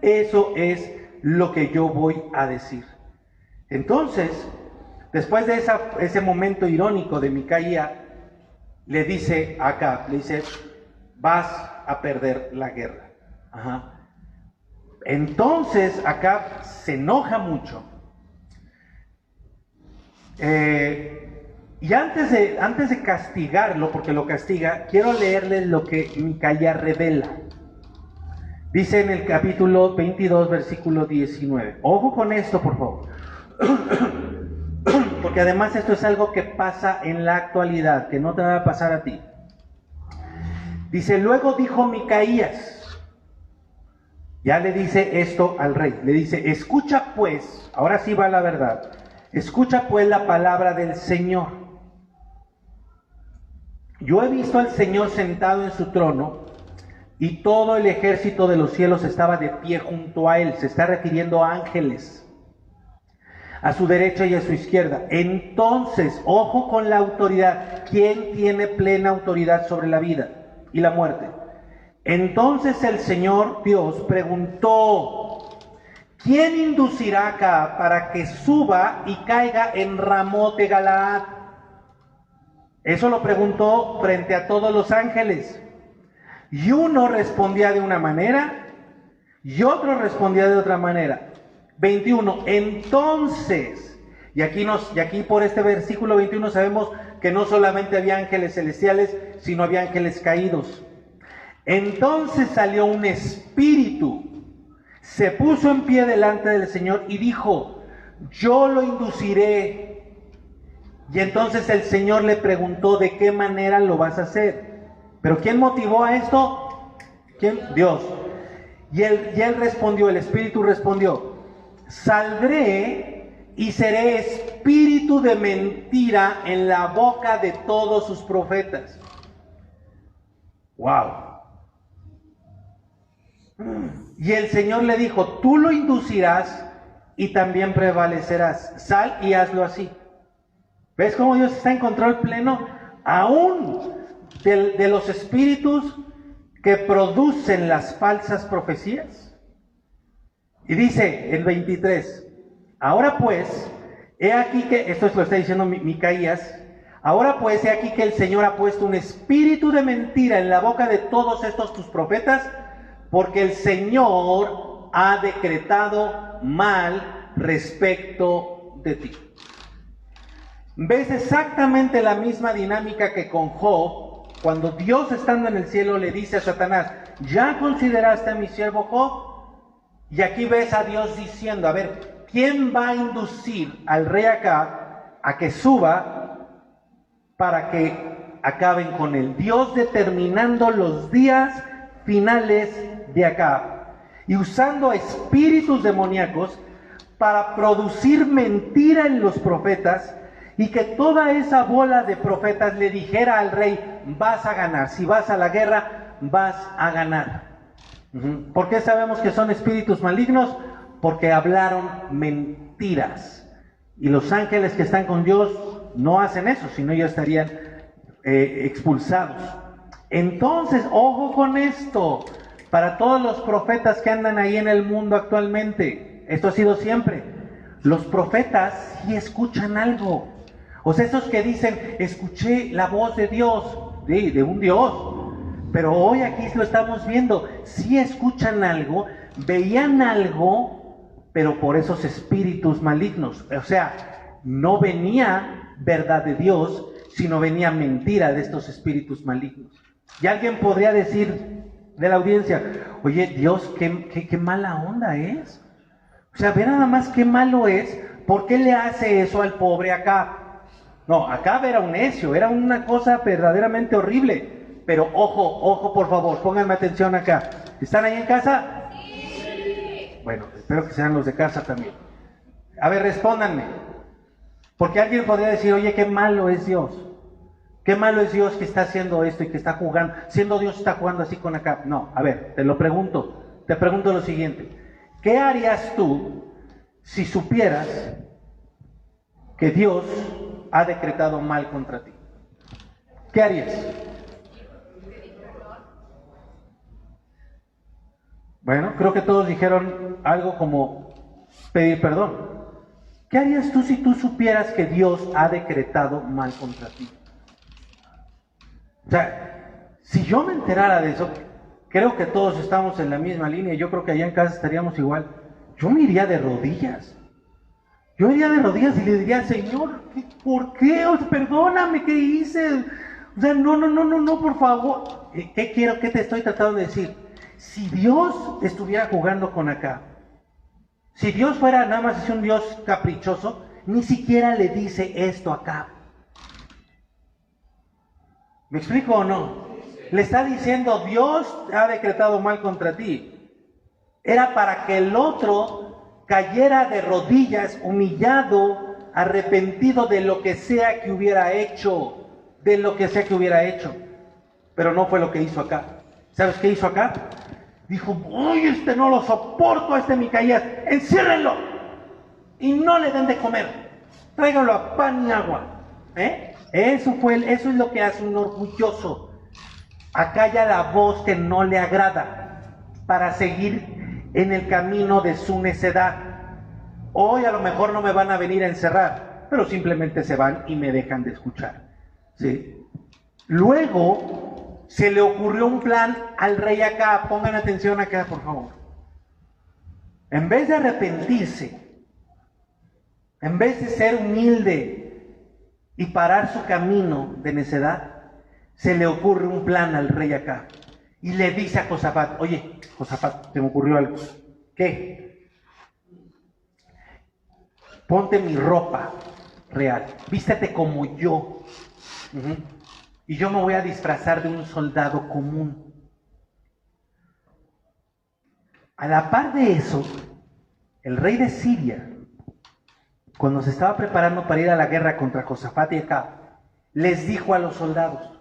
eso es lo que yo voy a decir. Entonces, después de ese momento irónico de Micaía, le dice acá, vas a perder la guerra. Ajá. Entonces Acab se enoja mucho. Y antes de castigarlo, porque lo castiga, quiero leerles lo que Micaía revela. Dice en el capítulo 22, versículo 19. Ojo con esto, por favor. Porque además esto es algo que pasa en la actualidad, que no te va a pasar a ti. Dice, luego dijo Micaías, ya le dice esto al rey, le dice, escucha pues, ahora sí va la verdad, escucha pues la palabra del Señor. Yo he visto al Señor sentado en su trono y todo el ejército de los cielos estaba de pie junto a él. Se está refiriendo a ángeles, a su derecha y a su izquierda. Entonces, ojo con la autoridad. ¿Quién tiene plena autoridad sobre la vida y la muerte? Entonces el Señor Dios preguntó, ¿quién inducirá acá para que suba y caiga en Ramot de Galaad? Eso lo preguntó frente a todos los ángeles. Y uno respondía de una manera Y otro respondía de otra manera. 21, entonces, y aquí por este versículo 21 sabemos que no solamente había ángeles celestiales, sino había ángeles caídos. Entonces salió un espíritu, se puso en pie delante del Señor y dijo, yo lo induciré. Y entonces el Señor le preguntó, ¿de qué manera lo vas a hacer? ¿Pero quién motivó a esto? ¿Quién? Dios. Y él respondió, el espíritu respondió, saldré y seré espíritu de mentira en la boca de todos sus profetas. ¡Wow! Y el Señor le dijo, tú lo inducirás y también prevalecerás. Sal y hazlo así. ¿Ves cómo Dios está en control pleno? Aún de los espíritus que producen las falsas profecías. Y dice el 23, ahora pues, he aquí que, esto lo está diciendo Micaías, ahora pues he aquí que el Señor ha puesto un espíritu de mentira en la boca de todos estos tus profetas, porque el Señor ha decretado mal respecto de ti. ¿Ves exactamente la misma dinámica que con Job? Cuando Dios, estando en el cielo, le dice a Satanás, ¿ya consideraste a mi siervo Job? Y aquí ves a Dios diciendo, a ver, ¿quién va a inducir al rey Acab a que suba para que acaben con él? Dios determinando los días finales de Acab y usando espíritus demoníacos para producir mentira en los profetas, y que toda esa bola de profetas le dijera al rey, vas a ganar, si vas a la guerra, vas a ganar. ¿Por qué sabemos que son espíritus malignos? Porque hablaron mentiras. Y los ángeles que están con Dios no hacen eso, sino ya estarían expulsados. Entonces, ojo con esto, para todos los profetas que andan ahí en el mundo actualmente, esto ha sido siempre, los profetas sí escuchan algo. O sea, esos que dicen, escuché la voz de Dios, de un Dios, pero hoy aquí lo estamos viendo, sí escuchan algo, veían algo, pero por esos espíritus malignos. O sea, no venía verdad de Dios, sino venía mentira de estos espíritus malignos. Y alguien podría decir de la audiencia, oye, Dios, qué mala onda es. O sea, ve nada más qué malo es, ¿por qué le hace eso al pobre Acab? No, Acab era un necio, era una cosa verdaderamente horrible. Pero ojo, por favor, pónganme atención acá. ¿Están ahí en casa? Sí. Bueno, espero que sean los de casa también. A ver, respóndanme. Porque alguien podría decir, oye, qué malo es Dios. Qué malo es Dios que está haciendo esto y que está jugando. Siendo Dios está jugando así con Acab. No, a ver, te pregunto lo siguiente. ¿Qué harías tú si supieras que Dios ha decretado mal contra ti? ¿Qué harías? Bueno, creo que todos dijeron algo como pedir perdón. ¿Qué harías tú si tú supieras que Dios ha decretado mal contra ti? O sea, si yo me enterara de eso, creo que todos estamos en la misma línea, yo creo que allá en casa estaríamos igual. Yo me iría de rodillas. Yo iría de rodillas y le diría, Señor, ¿por qué? O sea, perdóname, ¿qué hice? O sea, no, por favor. ¿Qué te estoy tratando de decir? Si Dios estuviera jugando con Acab, si Dios fuera nada más un Dios caprichoso, ni siquiera le dice esto a Acab. ¿Me explico o no? Le está diciendo, Dios ha decretado mal contra ti. Era para que el otro cayera de rodillas, humillado, arrepentido de lo que sea que hubiera hecho, Pero no fue lo que hizo Acab. ¿Sabes qué hizo Acab? Dijo, uy, no lo soporto a Micaías, enciérrenlo y no le den de comer, tráiganlo a pan y agua. Eso es lo que hace un orgulloso. Acalla la voz que no le agrada para seguir en el camino de su necedad. Hoy a lo mejor no me van a venir a encerrar, pero simplemente se van y me dejan de escuchar. ¿Sí? Luego se le ocurrió un plan al rey Acab. Pongan atención acá, por favor. en vez de arrepentirse, en vez de ser humilde y parar su camino de necedad, se le ocurre un plan al rey Acab. Y le dice a Josafat, oye, Josafat, te me ocurrió algo. ¿Qué? Ponte mi ropa real, vístete como yo. Y yo me voy a disfrazar de un soldado común. A la par de eso, el rey de Siria, cuando se estaba preparando para ir a la guerra contra Josafat y Acab, les dijo a los soldados,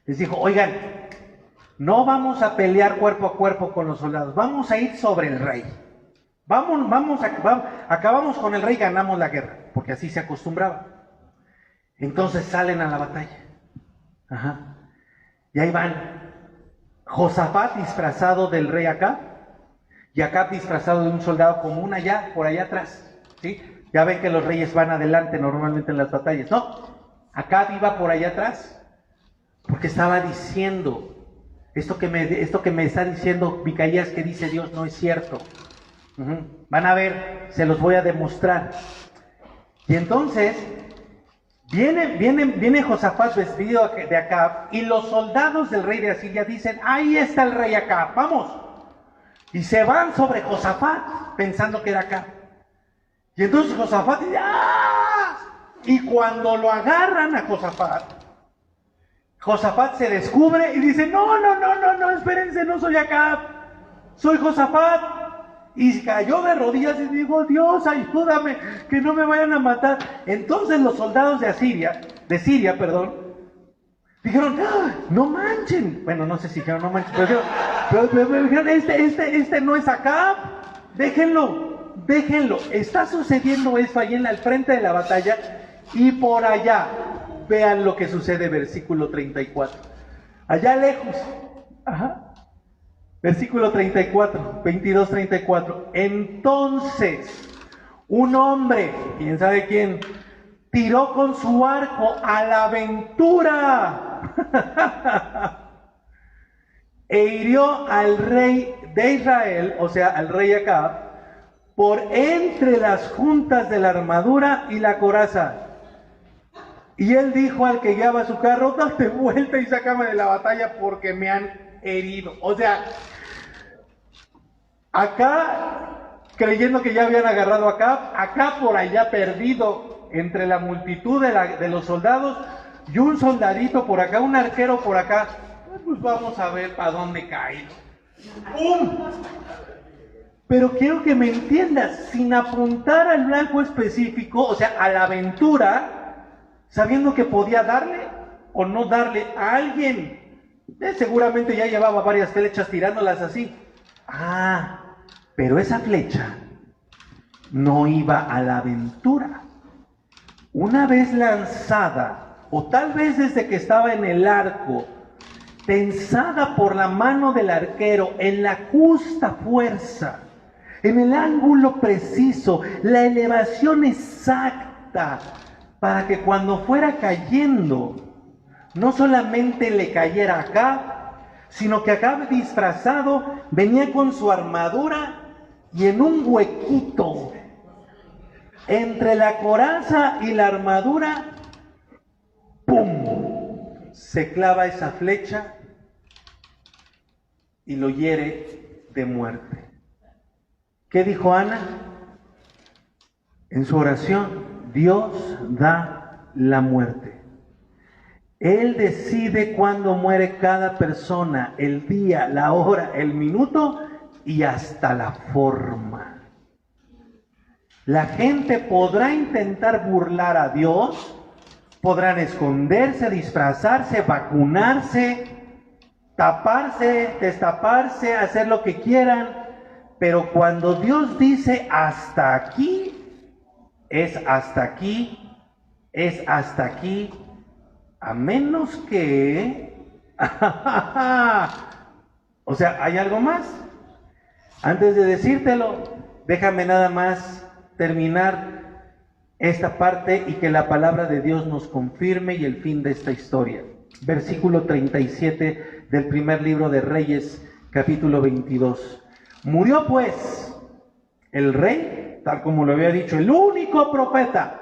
les dijo, oigan, no vamos a pelear cuerpo a cuerpo con los soldados, vamos a ir sobre el rey. Acabamos con el rey, ganamos la guerra, porque así se acostumbraba. Entonces salen a la batalla. Y ahí van. Josafat disfrazado del rey Acab, y Acab disfrazado de un soldado común allá, por allá atrás. ¿Sí? Ya ven que los reyes van adelante normalmente en las batallas. No, Acab iba por allá atrás, porque estaba diciendo, esto que me está diciendo Micaías que dice Dios no es cierto. Van a ver, se los voy a demostrar. Y entonces viene Josafat vestido de Acab, y los soldados del rey de Asiria dicen, ahí está el rey Acab, vamos. Y se van sobre Josafat pensando que era Acab. Y entonces Josafat dice, ¡ah! Y cuando lo agarran a Josafat se descubre y dice, no, espérense, no soy Acab, soy Josafat. Y cayó de rodillas y dijo, Dios, ayúdame, que no me vayan a matar. Entonces los soldados de Siria, dijeron, no manchen. Bueno, no sé si dijeron no manchen, pero dijeron, este no es Acab, déjenlo. Está sucediendo esto ahí al frente de la batalla, y por allá, vean lo que sucede, versículo 34. Allá lejos, versículo 34, 22-34. Entonces, un hombre, quién sabe quién, tiró con su arco a la aventura e hirió al rey de Israel, o sea, al rey Acab, por entre las juntas de la armadura y la coraza. Y él dijo al que guiaba su carro, date vuelta y sácame de la batalla porque me han herido. O sea, acá, creyendo que ya habían agarrado a Acab, acá por allá perdido entre la multitud de los soldados, y un soldadito por acá, un arquero por acá. Pues vamos a ver para dónde cae. ¡Pum! Pero quiero que me entiendas, sin apuntar al blanco específico, o sea, a la aventura, sabiendo que podía darle o no darle a alguien. Seguramente ya llevaba varias flechas tirándolas así. Pero esa flecha no iba a la aventura. Una vez lanzada, o tal vez desde que estaba en el arco, tensada por la mano del arquero en la justa fuerza, en el ángulo preciso, la elevación exacta, para que cuando fuera cayendo, no solamente le cayera acá, sino que acá disfrazado venía con su armadura, y en un huequito entre la coraza y la armadura, ¡pum!, se clava esa flecha y lo hiere de muerte. ¿Qué dijo Ana? En su oración, Dios da la muerte. Él decide cuándo muere cada persona, el día, la hora, el minuto y hasta la forma. La gente podrá intentar burlar a Dios, podrán esconderse, disfrazarse, vacunarse, taparse, destaparse, hacer lo que quieran, pero cuando Dios dice hasta aquí, es hasta aquí, es hasta aquí, a menos que... O sea, ¿hay algo más? Antes de decírtelo, déjame nada más terminar esta parte y que la palabra de Dios nos confirme y el fin de esta historia. Versículo 37 del primer libro de Reyes, capítulo 22. Murió pues El rey, tal como lo había dicho, el único profeta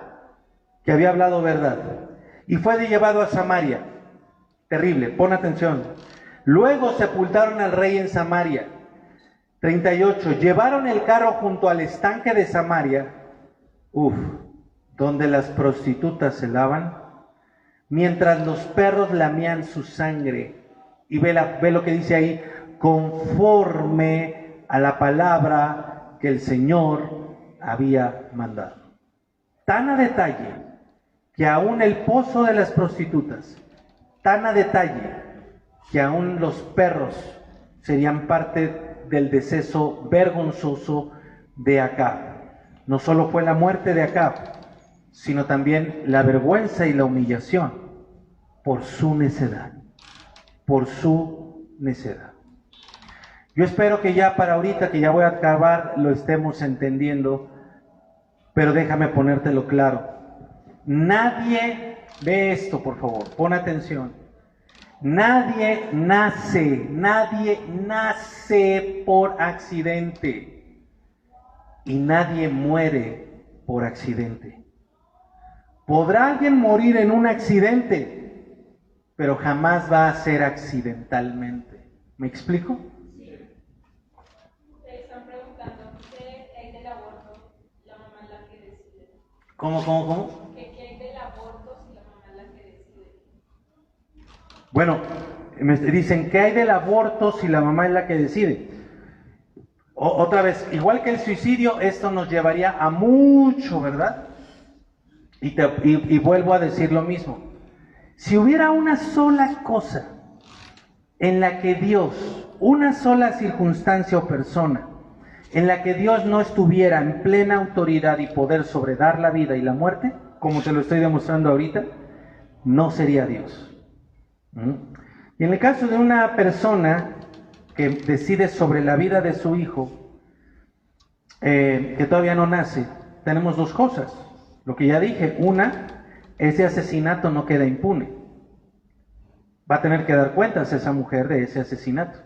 que había hablado verdad. Y fue llevado a Samaria. Terrible, pon atención. Luego sepultaron al rey en Samaria. 38. Llevaron el carro junto al estanque de Samaria, donde las prostitutas se lavan, mientras los perros lamían su sangre. Y ve lo que dice ahí, conforme a la palabra que el Señor había mandado. Tan a detalle que aún el pozo de las prostitutas, tan a detalle que aún los perros serían parte del deceso vergonzoso de Acab. No solo fue la muerte de Acab, sino también la vergüenza y la humillación por su necedad, por su necedad. Yo espero que ya para ahorita, que ya voy a acabar, lo estemos entendiendo, pero déjame ponértelo claro. Nadie, ve esto por favor, pon atención. Nadie nace por accidente y nadie muere por accidente. Podrá alguien morir en un accidente, pero jamás va a ser accidentalmente. ¿Me explico? Sí. Te están preguntando qué hay del aborto, la mamá es la que decide. ¿Cómo? ¿Qué hay del aborto si la mamá es la que decide? Bueno, me dicen, ¿qué hay del aborto si la mamá es la que decide? Otra vez, igual que el suicidio, esto nos llevaría a mucho, ¿verdad? Y vuelvo a decir lo mismo. Si hubiera una sola cosa en la que Dios, una sola circunstancia o persona, en la que Dios no estuviera en plena autoridad y poder sobre dar la vida y la muerte, como te lo estoy demostrando ahorita, no sería Dios. Y en el caso de una persona que decide sobre la vida de su hijo, que todavía no nace, tenemos dos cosas. Lo que ya dije, una, ese asesinato no queda impune. Va a tener que dar cuentas esa mujer de ese asesinato.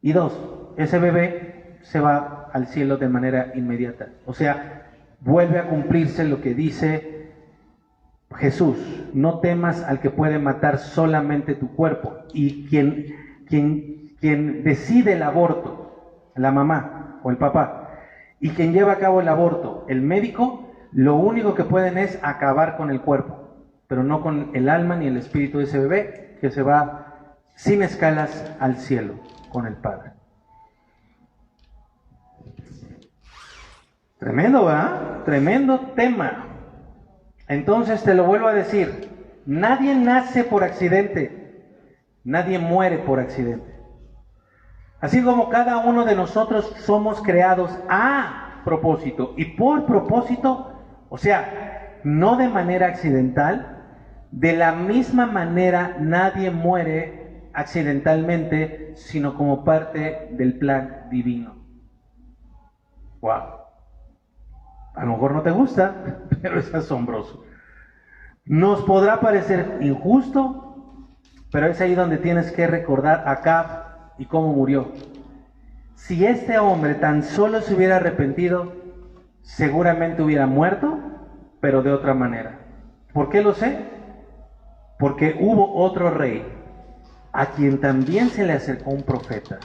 Y dos, ese bebé se va al cielo de manera inmediata. O sea, vuelve a cumplirse lo que dice Jesús: no temas al que puede matar solamente tu cuerpo. Y quien decide el aborto, la mamá o el papá, y quien lleva a cabo el aborto, el médico, lo único que pueden es acabar con el cuerpo, pero no con el alma ni el espíritu de ese bebé, que se va sin escalas al cielo con el Padre. Tremendo, ¿verdad? Tremendo tema. Entonces te lo vuelvo a decir, nadie nace por accidente, nadie muere por accidente. Así como cada uno de nosotros somos creados a propósito y por propósito, o sea, no de manera accidental, de la misma manera nadie muere accidentalmente, sino como parte del plan divino. Wow. A lo mejor no te gusta, pero es asombroso. Nos podrá parecer injusto, pero es ahí donde tienes que recordar a Acab y cómo murió. Si este hombre tan solo se hubiera arrepentido, seguramente hubiera muerto, pero de otra manera. ¿Por qué lo sé? Porque hubo otro rey a quien también se le acercó un profeta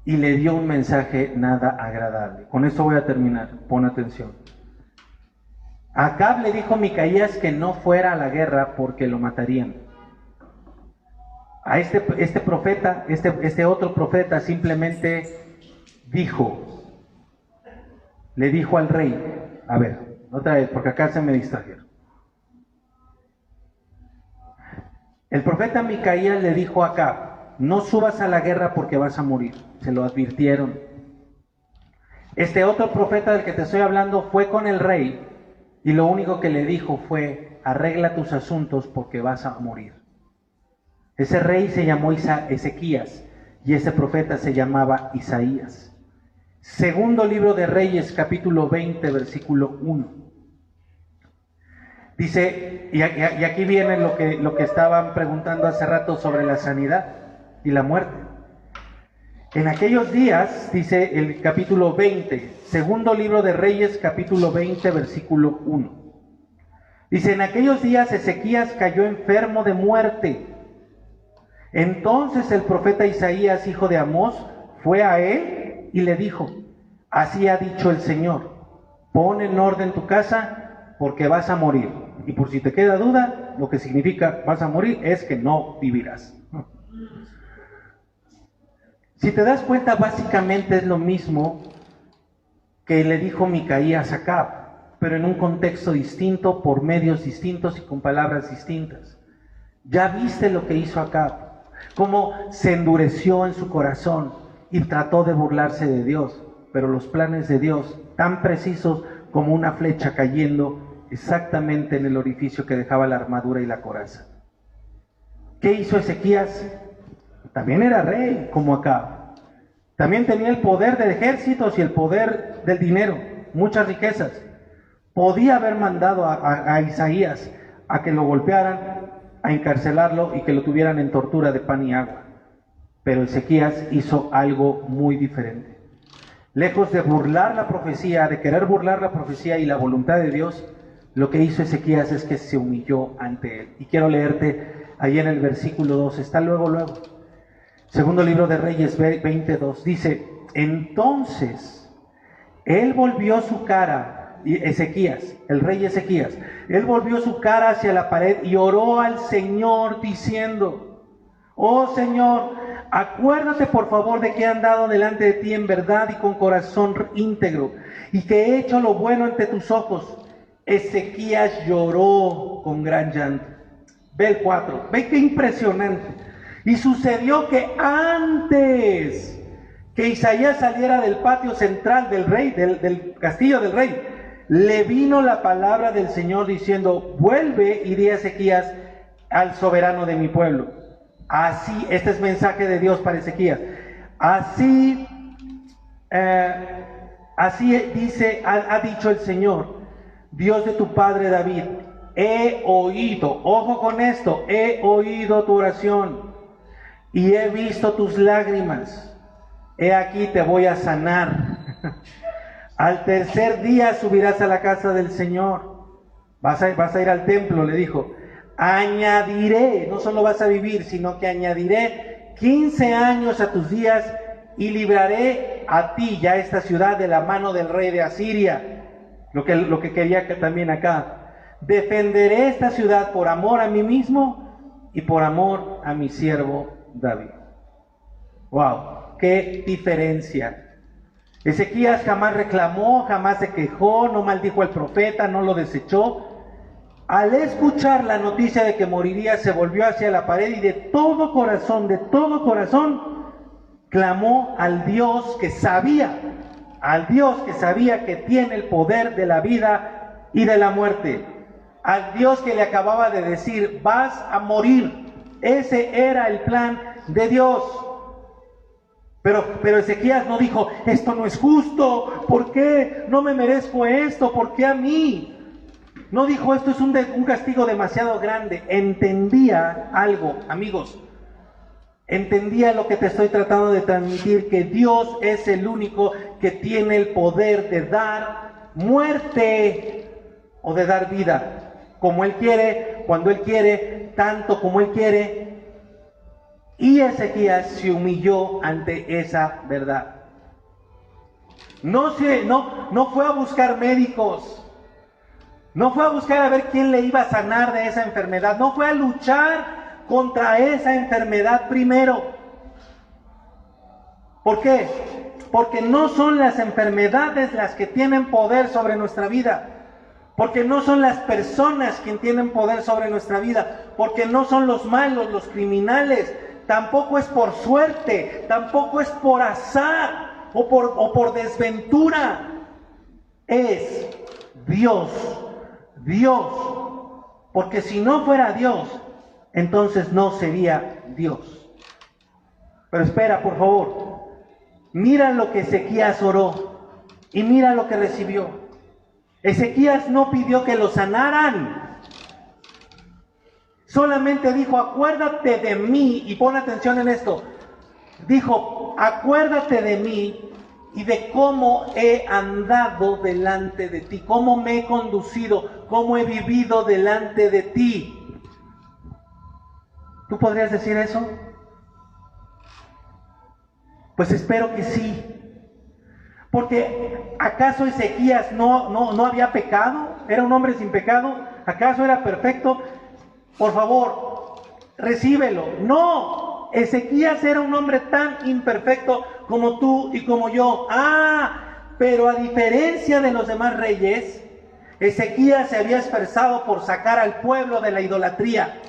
y le dio un mensaje nada agradable. Con esto voy a terminar, pon atención. Acab le dijo a Micaías que no fuera a la guerra porque lo matarían. A este profeta, este otro profeta simplemente le dijo al rey, a ver, otra vez, porque acá se me distrajeron. El profeta Micaías le dijo a Acab, no subas a la guerra porque vas a morir. Se lo advirtieron. Este otro profeta del que te estoy hablando fue con el rey y lo único que le dijo fue, arregla tus asuntos porque vas a morir. Ese rey se llamó Ezequías y ese profeta se llamaba Isaías. Segundo libro de Reyes, capítulo 20, versículo 1. Dice, y aquí viene lo que estaban preguntando hace rato sobre la sanidad y la muerte. En aquellos días, dice el capítulo 20, segundo libro de Reyes, capítulo 20, versículo 1. Dice, en aquellos días Ezequías cayó enfermo de muerte. Entonces el profeta Isaías, hijo de Amós, fue a él y le dijo, así ha dicho el Señor, pon en orden tu casa porque vas a morir. Y por si te queda duda, lo que significa vas a morir es que no vivirás. Si te das cuenta, básicamente es lo mismo que le dijo Micaías a Acab, pero en un contexto distinto, por medios distintos y con palabras distintas. Ya viste lo que hizo Acab, cómo se endureció en su corazón y trató de burlarse de Dios, pero los planes de Dios, tan precisos como una flecha cayendo exactamente en el orificio que dejaba la armadura y la coraza. ¿Qué hizo Ezequías? También era rey como Acab. También tenía el poder del ejército y el poder del dinero, muchas riquezas. Podía haber mandado a Isaías a que lo golpearan, a encarcelarlo y que lo tuvieran en tortura de pan y agua. Pero Ezequías hizo algo muy diferente. Lejos de burlar la profecía, de querer burlar la profecía y la voluntad de Dios, lo que hizo Ezequías es que se humilló ante él. Y quiero leerte ahí en el versículo 2, está luego. Segundo libro de Reyes 22, dice, entonces él volvió su cara, Ezequías, el rey Ezequías, él volvió su cara hacia la pared y oró al Señor diciendo, oh Señor, acuérdate por favor de que he andado delante de ti en verdad y con corazón íntegro, y que he hecho lo bueno ante tus ojos. Ezequías lloró con gran llanto. Ve el 4, ve qué impresionante. Y sucedió que antes que Isaías saliera del patio central del rey, del castillo del rey, le vino la palabra del Señor diciendo, vuelve y di a Ezequías al soberano de mi pueblo. Así, este es mensaje de Dios para Ezequías. Así dice, ha dicho el Señor, Dios de tu padre David, he oído, ojo con esto, he oído tu oración y he visto tus lágrimas. He aquí te voy a sanar. Al tercer día subirás a la casa del Señor. Vas a ir al templo, le dijo. Añadiré, no solo vas a vivir, sino que añadiré 15 años a tus días y libraré a ti ya esta ciudad de la mano del rey de Asiria. Lo que quería que también acá. Defenderé esta ciudad por amor a mí mismo y por amor a mi siervo David. Wow, qué diferencia. Ezequías jamás reclamó, jamás se quejó, no maldijo al profeta, no lo desechó. Al escuchar la noticia de que moriría, se volvió hacia la pared y de todo corazón, clamó al Dios que sabía que tiene el poder de la vida y de la muerte, al Dios que le acababa de decir, vas a morir. Ese era el plan de Dios. Pero Ezequías no dijo, esto no es justo, ¿por qué no me merezco esto? ¿Por qué a mí? No dijo, esto es un castigo demasiado grande. Entendía algo, amigos. Entendía lo que te estoy tratando de transmitir, que Dios es el único que tiene el poder de dar muerte o de dar vida, como Él quiere, cuando Él quiere, tanto como Él quiere. Y Ezequías se humilló ante esa verdad. No fue a buscar médicos, no fue a buscar a ver quién le iba a sanar de esa enfermedad, no fue a luchar contra esa enfermedad primero. ¿Por qué? Porque no son las enfermedades las que tienen poder sobre nuestra vida, porque no son las personas quienes tienen poder sobre nuestra vida, porque no son los malos, los criminales, tampoco es por suerte, tampoco es por azar o por desventura, es Dios, porque si no fuera Dios, entonces no sería Dios. Pero espera, por favor, mira lo que Ezequías oró y mira lo que recibió. Ezequías no pidió que lo sanaran, solamente dijo, acuérdate de mí, y pon atención en esto, dijo, acuérdate de mí y de cómo he andado delante de ti, cómo me he conducido, cómo he vivido delante de ti. ¿Tú podrías decir eso? Pues espero que sí. Porque ¿acaso Ezequías no había pecado? ¿Era un hombre sin pecado? ¿Acaso era perfecto? Por favor, recíbelo. No, Ezequías era un hombre tan imperfecto como tú y como yo. Pero a diferencia de los demás reyes, Ezequías se había esforzado por sacar al pueblo de la idolatría.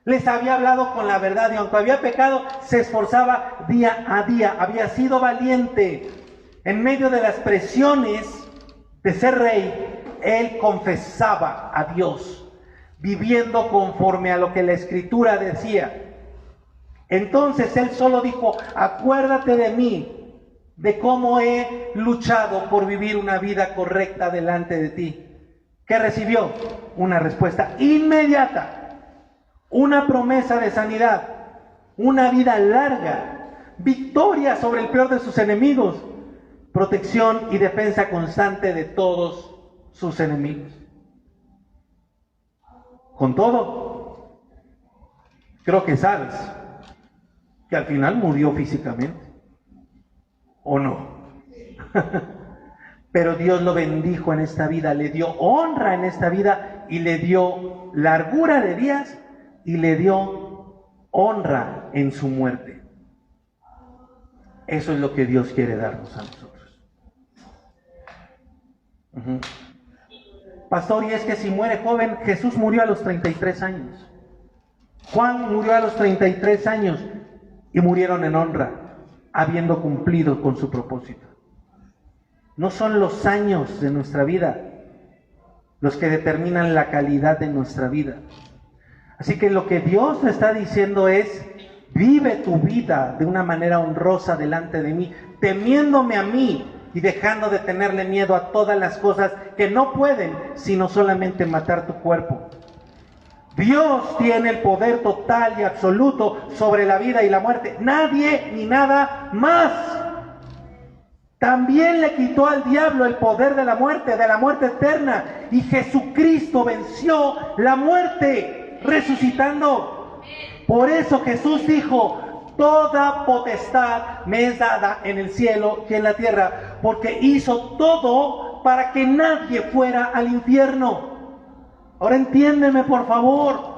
Les había hablado con la verdad y aunque había pecado, se esforzaba día a día. Había sido valiente. En medio de las presiones de ser rey, él confesaba a Dios, viviendo conforme a lo que la Escritura decía. Entonces él solo dijo, acuérdate de mí, de cómo he luchado por vivir una vida correcta delante de ti. ¿Qué recibió? Una respuesta inmediata, una promesa de sanidad, una vida larga, victoria sobre el peor de sus enemigos, protección y defensa constante de todos sus enemigos. Con todo, creo que sabes que al final murió físicamente, ¿o no? Pero Dios lo bendijo en esta vida, le dio honra en esta vida y le dio largura de días y le dio honra en su muerte. Eso es lo que Dios quiere darnos a nosotros. Pastor, y es que si muere joven, Jesús murió a los 33 años. Juan murió a los 33 años y murieron en honra, habiendo cumplido con su propósito. No son los años de nuestra vida los que determinan la calidad de nuestra vida. Así que lo que Dios te está diciendo es, vive tu vida de una manera honrosa delante de mí, temiéndome a mí y dejando de tenerle miedo a todas las cosas que no pueden, sino solamente matar tu cuerpo. Dios tiene el poder total y absoluto sobre la vida y la muerte. Nadie ni nada más. También le quitó al diablo el poder de la muerte eterna. Y Jesucristo venció la muerte, resucitando. Por eso Jesús dijo, toda potestad me es dada en el cielo y en la tierra, porque hizo todo para que nadie fuera al infierno. Ahora entiéndeme, por favor.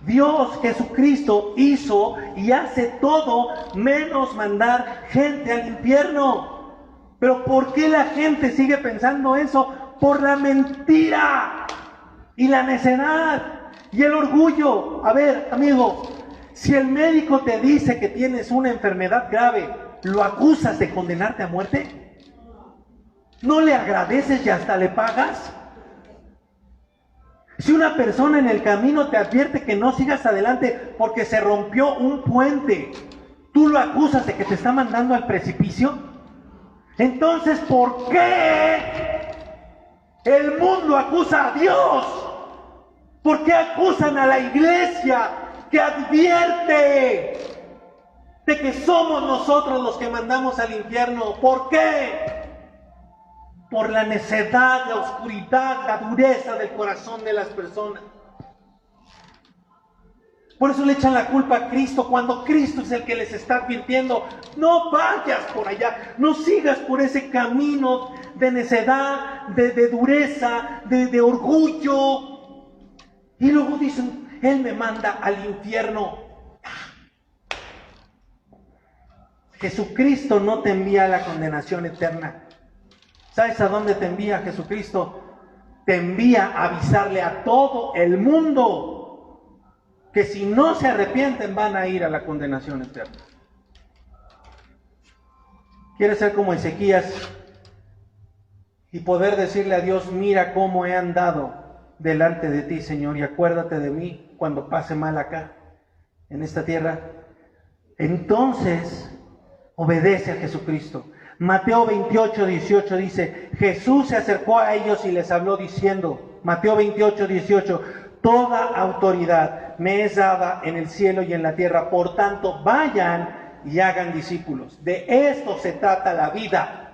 Dios Jesucristo hizo y hace todo menos mandar gente al infierno. Pero ¿por qué la gente sigue pensando eso? Por la mentira y la necedad y el orgullo. A ver, amigo, si el médico te dice que tienes una enfermedad grave, ¿lo acusas de condenarte a muerte? ¿No le agradeces y hasta le pagas? Si una persona en el camino te advierte que no sigas adelante porque se rompió un puente, ¿tú lo acusas de que te está mandando al precipicio? Entonces, ¿por qué el mundo acusa a Dios? ¿Por qué acusan a la iglesia que advierte de que somos nosotros los que mandamos al infierno? ¿Por qué? Por la necedad, la oscuridad, la dureza del corazón de las personas. Por eso le echan la culpa a Cristo, cuando Cristo es el que les está advirtiendo, no vayas por allá, no sigas por ese camino de necedad, de dureza, de orgullo. Y luego dicen, Él me manda al infierno. Jesucristo no te envía a la condenación eterna. ¿Sabes a dónde te envía Jesucristo? Te envía a avisarle a todo el mundo que si no se arrepienten van a ir a la condenación eterna. ¿Quieres ser como Ezequías y poder decirle a Dios, mira cómo he andado delante de ti, Señor, y acuérdate de mí cuando pase mal acá, en esta tierra? Entonces, obedece a Jesucristo. Mateo 28, 18 dice, Jesús se acercó a ellos y les habló diciendo, Mateo 28, 18, toda autoridad me es dada en el cielo y en la tierra, por tanto vayan y hagan discípulos. De esto se trata la vida.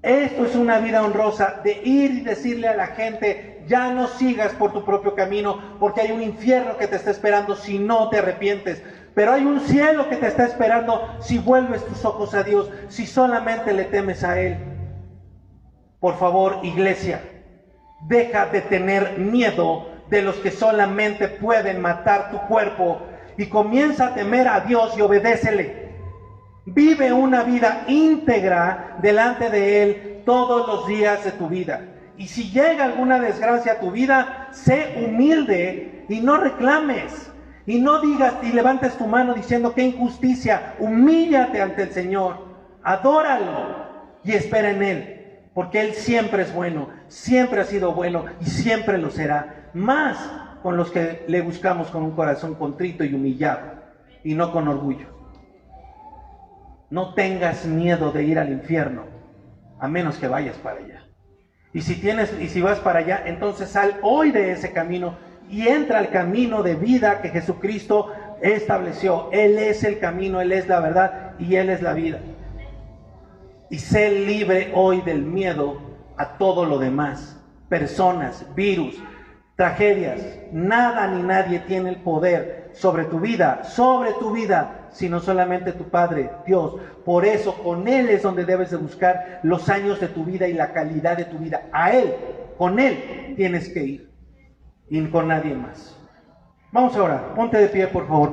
Esto es una vida honrosa, de ir y decirle a la gente, ya no sigas por tu propio camino, porque hay un infierno que te está esperando si no te arrepientes. Pero hay un cielo que te está esperando si vuelves tus ojos a Dios, si solamente le temes a Él. Por favor, iglesia, deja de tener miedo de los que solamente pueden matar tu cuerpo y comienza a temer a Dios y obedécele. Vive una vida íntegra delante de Él todos los días de tu vida. Y si llega alguna desgracia a tu vida, sé humilde y no reclames. Y no digas y levantes tu mano diciendo qué injusticia. Humíllate ante el Señor. Adóralo y espera en Él. Porque Él siempre es bueno, siempre ha sido bueno y siempre lo será. Más con los que le buscamos con un corazón contrito y humillado y no con orgullo. No tengas miedo de ir al infierno, a menos que vayas para allá. Y si vas para allá, entonces sal hoy de ese camino y entra al camino de vida que Jesucristo estableció. Él es el camino, Él es la verdad y Él es la vida. Y sé libre hoy del miedo a todo lo demás. Personas, virus, tragedias. Nada ni nadie tiene el poder sobre tu vida, sino solamente tu Padre, Dios. Por eso con Él es donde debes de buscar los años de tu vida y la calidad de tu vida. A Él, con Él tienes que ir y con nadie más. Vamos a orar. Ponte de pie, por favor.